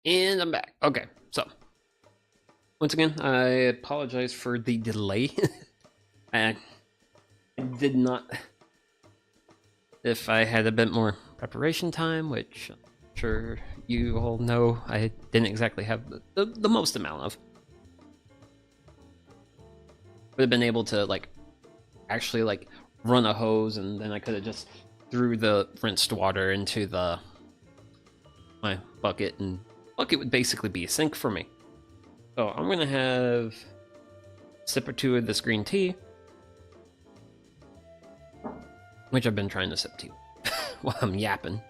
A: And I'm back. Okay, so once again, I apologize for the delay. I did not. If I had a bit more preparation time, which I'm sure you all know I didn't exactly have the most amount of, would have been able to like actually like run a hose, and then I could have just threw the rinsed water into my bucket, and bucket would basically be a sink for me. So I'm gonna have a sip or two of this green tea, which I've been trying to sip tea while I'm yapping.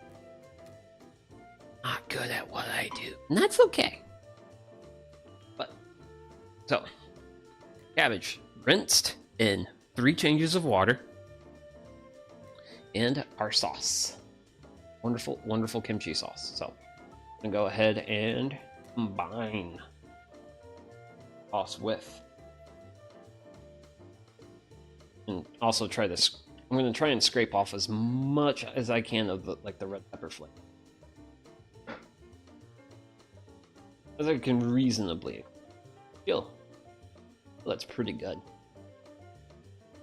A: Not good at what I do, and that's okay. But so, cabbage rinsed in 3 changes of water, and our sauce. Wonderful, wonderful kimchi sauce. So I'm gonna go ahead and combine sauce with, and also try this. I'm gonna try and scrape off as much as I can of the red pepper flake, as I can reasonably feel. That's pretty good.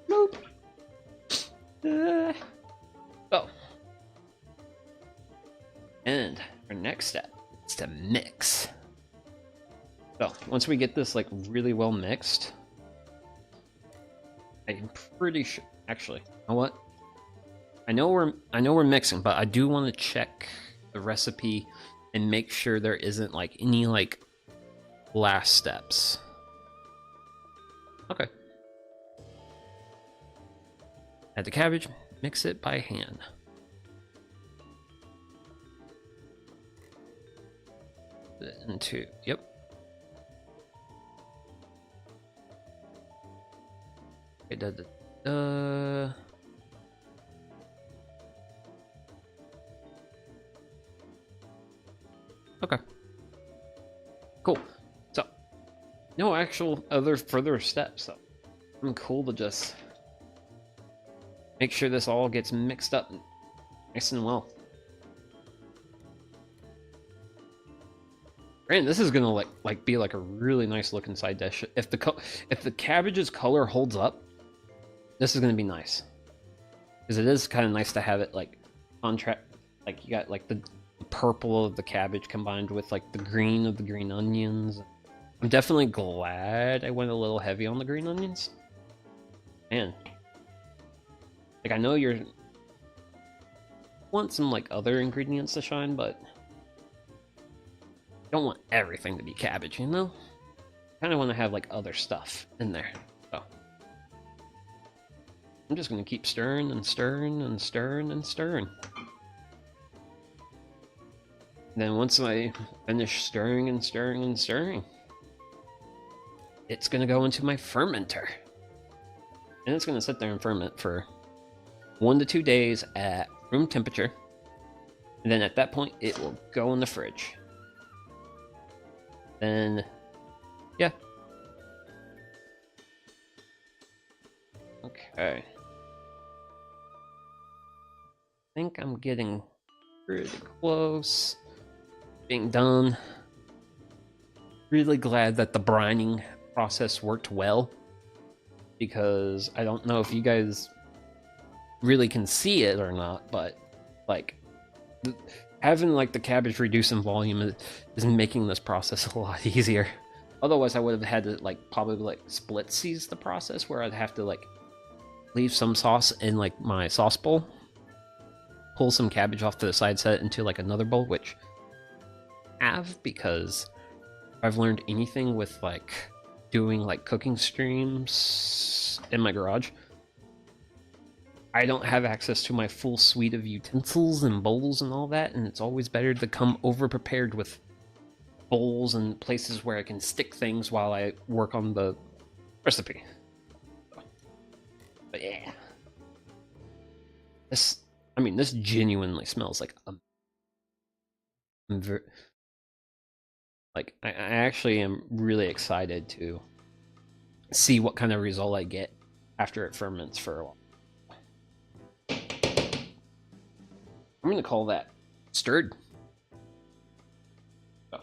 A: Nope. Oh. And our next step is to mix. So once we get this like really well mixed, I'm pretty sure. Actually, you know what? I know we're mixing, but I do want to check the recipe and make sure there isn't like any like last steps. Okay. Add the cabbage, mix it by hand. Into, yep. Okay, okay. Cool. So, no actual other further steps. So, I'm cool to just make sure this all gets mixed up nice and well. And this is gonna like be like a really nice looking side dish. If the cabbage's color holds up, this is gonna be nice. Because it is kind of nice to have it like contrast, like you got like the purple of the cabbage combined with like the green of the green onions. I'm definitely glad I went a little heavy on the green onions. Man, like I know you're want some like other ingredients to shine, but don't want everything to be cabbage, you know? Kind of want to have like other stuff in there. So I'm just gonna keep stirring and stirring and stirring and stirring. And then once I finish stirring and stirring and stirring, it's gonna go into my fermenter, and it's gonna sit there and ferment for 1 to 2 days at room temperature. And then at that point, it will go in the fridge. Then, yeah. Okay. I think I'm getting pretty close being done. Really glad that the brining process worked well, because I don't know if you guys really can see it or not, but like having like the cabbage reduce in volume is making this process a lot easier. Otherwise I would have had to like probably like split seize the process, where I'd have to like leave some sauce in like my sauce bowl, pull some cabbage off to the side, set it into like another bowl, which I have, because I've learned anything with like doing like cooking streams in my garage, I don't have access to my full suite of utensils and bowls and all that, and it's always better to come over prepared with bowls and places where I can stick things while I work on the recipe. But yeah, this genuinely smells like I actually am really excited to see what kind of result I get after it ferments for a while. I'm gonna call that stirred. So,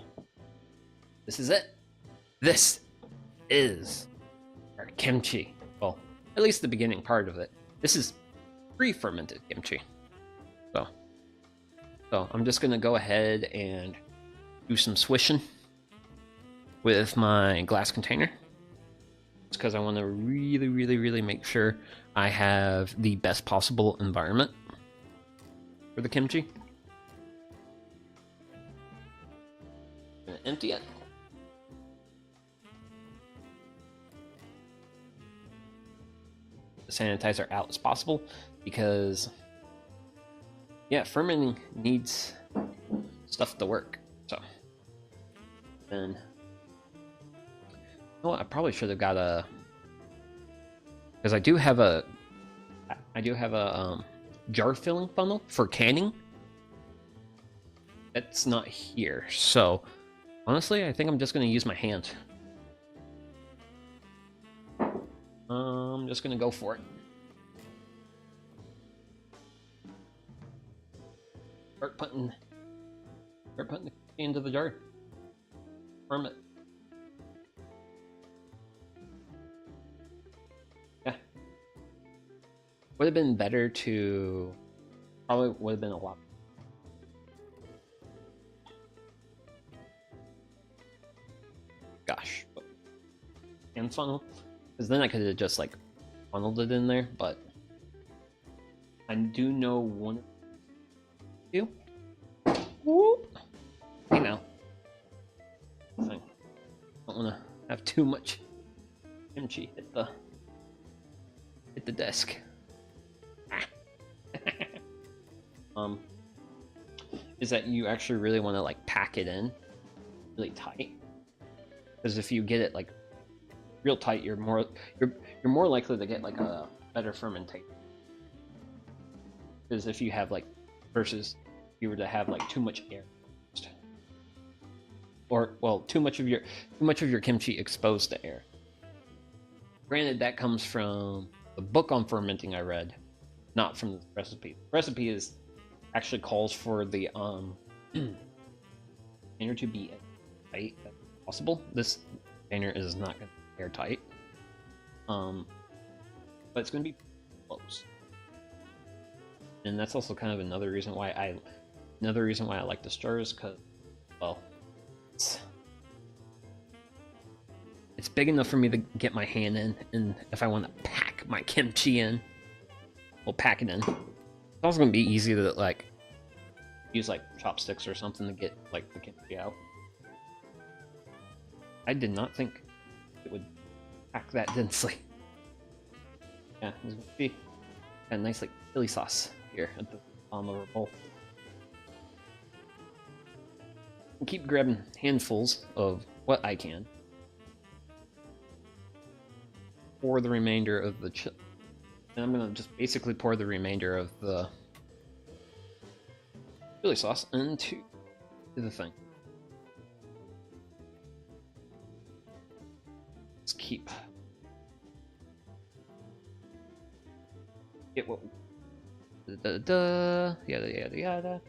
A: This is it. This is our kimchi. Well, at least the beginning part of it. This is pre-fermented kimchi. So I'm just gonna go ahead and do some swishing with my glass container. It's because I want to really make sure I have the best possible environment for the kimchi. I'm gonna empty it. The sanitizer out as possible because, yeah, fermenting needs stuff to work. So then, well, I probably should have got a, because I do have a jar filling funnel for canning. That's not here, so honestly, I think I'm just gonna use my hand. I'm just gonna go for it. Start putting the into the jar. Ferment. Yeah. Would have been better to, probably would have been a lot. Gosh. Hand funnel. Because then I could have just like funneled it in there, but I do know one. You. Whoop. Hey now. I don't want to have too much kimchi hit the desk. Is that you actually really want to like pack it in really tight? Because if you get it like real tight, you're more likely to get like a better fermentation. Because if you have like, versus if you were to have like too much air, or well, too much of your kimchi exposed to air. Granted, that comes from the book on fermenting I read, not from the recipe. The recipe is actually calls for the container to be as tight as possible. This container is not going to be airtight, but it's going to be close. And that's also kind of another reason why I like the stirrers, because, well, it's big enough for me to get my hand in, and if I want to pack my kimchi in, we'll pack it in. It's also going to be easy to like use like chopsticks or something to get like the kimchi out. I did not think it would pack that densely. Yeah, it's going to be a nice like chili sauce here at the bottom of our bowl. I'll keep grabbing handfuls of what I can for the remainder of the and I'm gonna just basically pour the remainder of the chili sauce into the thing. Let's get what yada.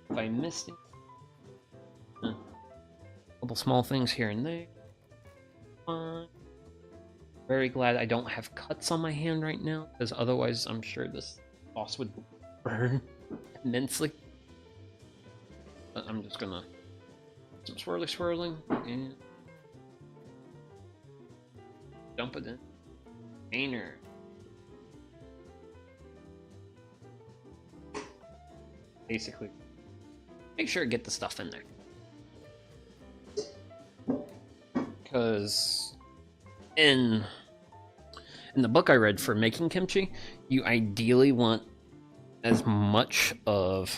A: If I missed it, a couple small things here and there. Very glad I don't have cuts on my hand right now, because otherwise I'm sure this sauce would burn immensely. But I'm just gonna some swirling and dump it in container. Basically, make sure to get the stuff in there, because in the book I read for making kimchi, you ideally want as much of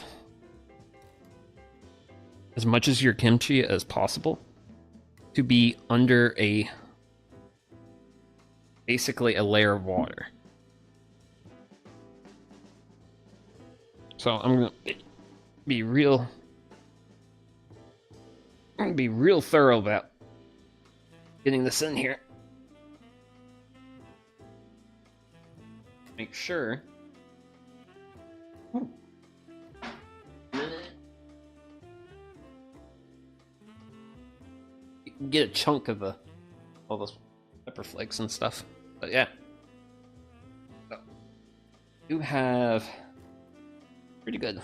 A: your kimchi as possible to be under basically a layer of water. So I'm gonna be real thorough about getting this in here. Make sure. get a chunk of all those pepper flakes and stuff. But yeah, so, you have pretty good.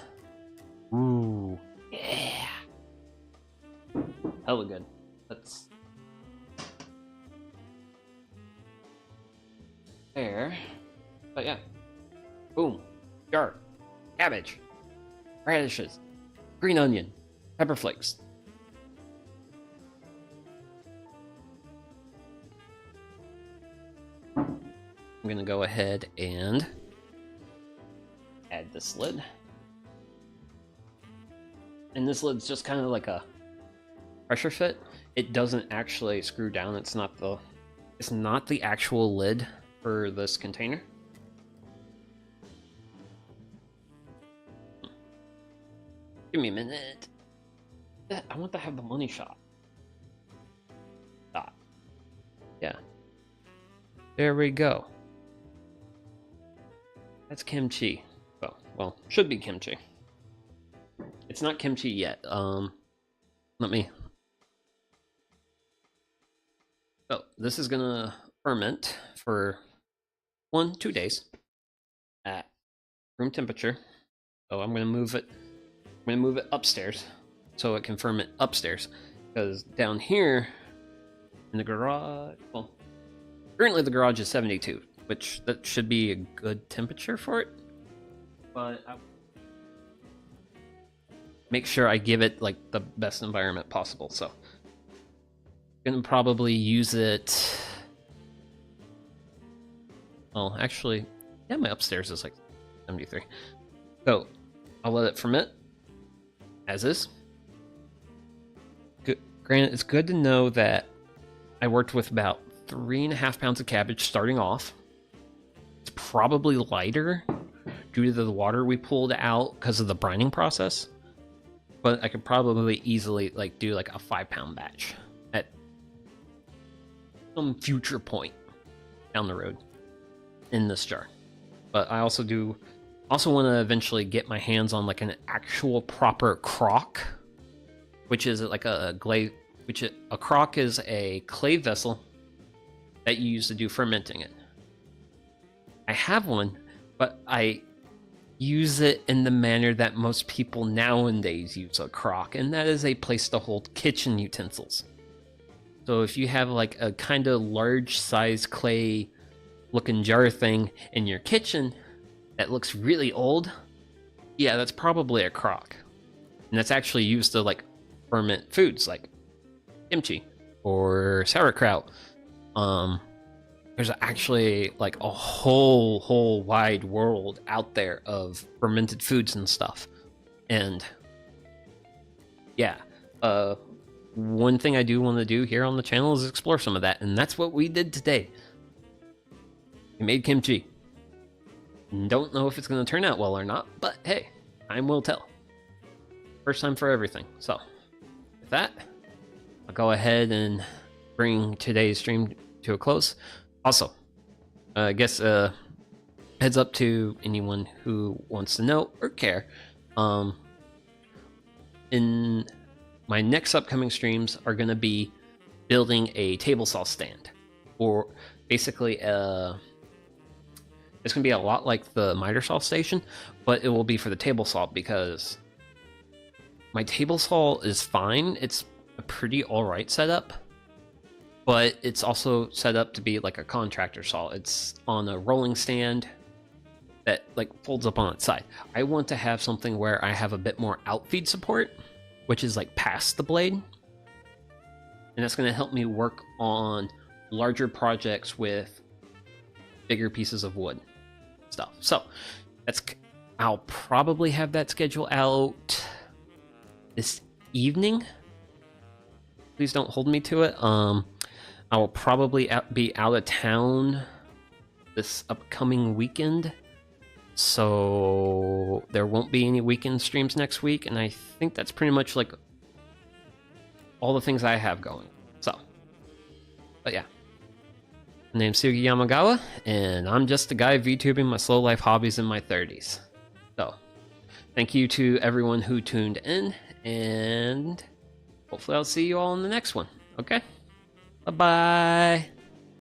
A: Ooh, yeah, hella good. That's there. But yeah, boom, jar, cabbage, radishes, green onion, pepper flakes. I'm gonna go ahead and add this lid. And this lid's just kind of like a pressure fit. It doesn't actually screw down. It's not the actual lid for this container. Give me a minute. I want to have the money shot. Stop. Yeah. There we go. That's kimchi. Oh, well, should be kimchi. It's not kimchi yet. Let me. Oh, this is gonna ferment for 1-2 days at room temperature. So I'm gonna move it. I'm gonna move it upstairs so it can ferment upstairs. Because down here in the garage, well, currently the garage is 72, which that should be a good temperature for it. But I make sure I give it like the best environment possible. So I'm gonna probably use it. Well, actually, yeah, my upstairs is like 73. So I'll let it ferment as is. Good. Granted, it's good to know that I worked with about 3.5 pounds of cabbage starting off. It's probably lighter due to the water we pulled out because of the brining process. But I could probably easily like do like a 5-pound batch at some future point down the road in this jar. But I also want to eventually get my hands on like an actual proper crock, which is like a crock is a clay vessel that you use to do fermenting it. I have one, but I use it in the manner that most people nowadays use a crock, and that is a place to hold kitchen utensils. So if you have like a kind of large size clay looking jar thing in your kitchen that looks really old, yeah, that's probably a crock. And that's actually used to like ferment foods like kimchi or sauerkraut. There's actually like a whole wide world out there of fermented foods and stuff. And yeah, one thing I do want to do here on the channel is explore some of that, and that's what we did today. We made kimchi. Don't know if it's going to turn out well or not, but hey, time will tell. First time for everything. So with that, I'll go ahead and bring today's stream to a close. Also, I guess heads up to anyone who wants to know or care. In my next upcoming streams are going to be building a table saw stand, or basically it's going to be a lot like the miter saw station, but it will be for the table saw because my table saw is fine. It's a pretty alright setup, but it's also set up to be like a contractor saw. It's on a rolling stand that like folds up on its side. I want to have something where I have a bit more outfeed support, which is like past the blade. And that's going to help me work on larger projects with bigger pieces of wood stuff. So I'll probably have that schedule out this evening. Please don't hold me to it. I will probably be out of town this upcoming weekend, so there won't be any weekend streams next week, and I think that's pretty much like all the things I have going. So, but yeah. My name's Sugi Yamagawa, and I'm just a guy VTubing my slow life hobbies in my 30s. So, thank you to everyone who tuned in, and hopefully I'll see you all in the next one. Okay. Bye-bye.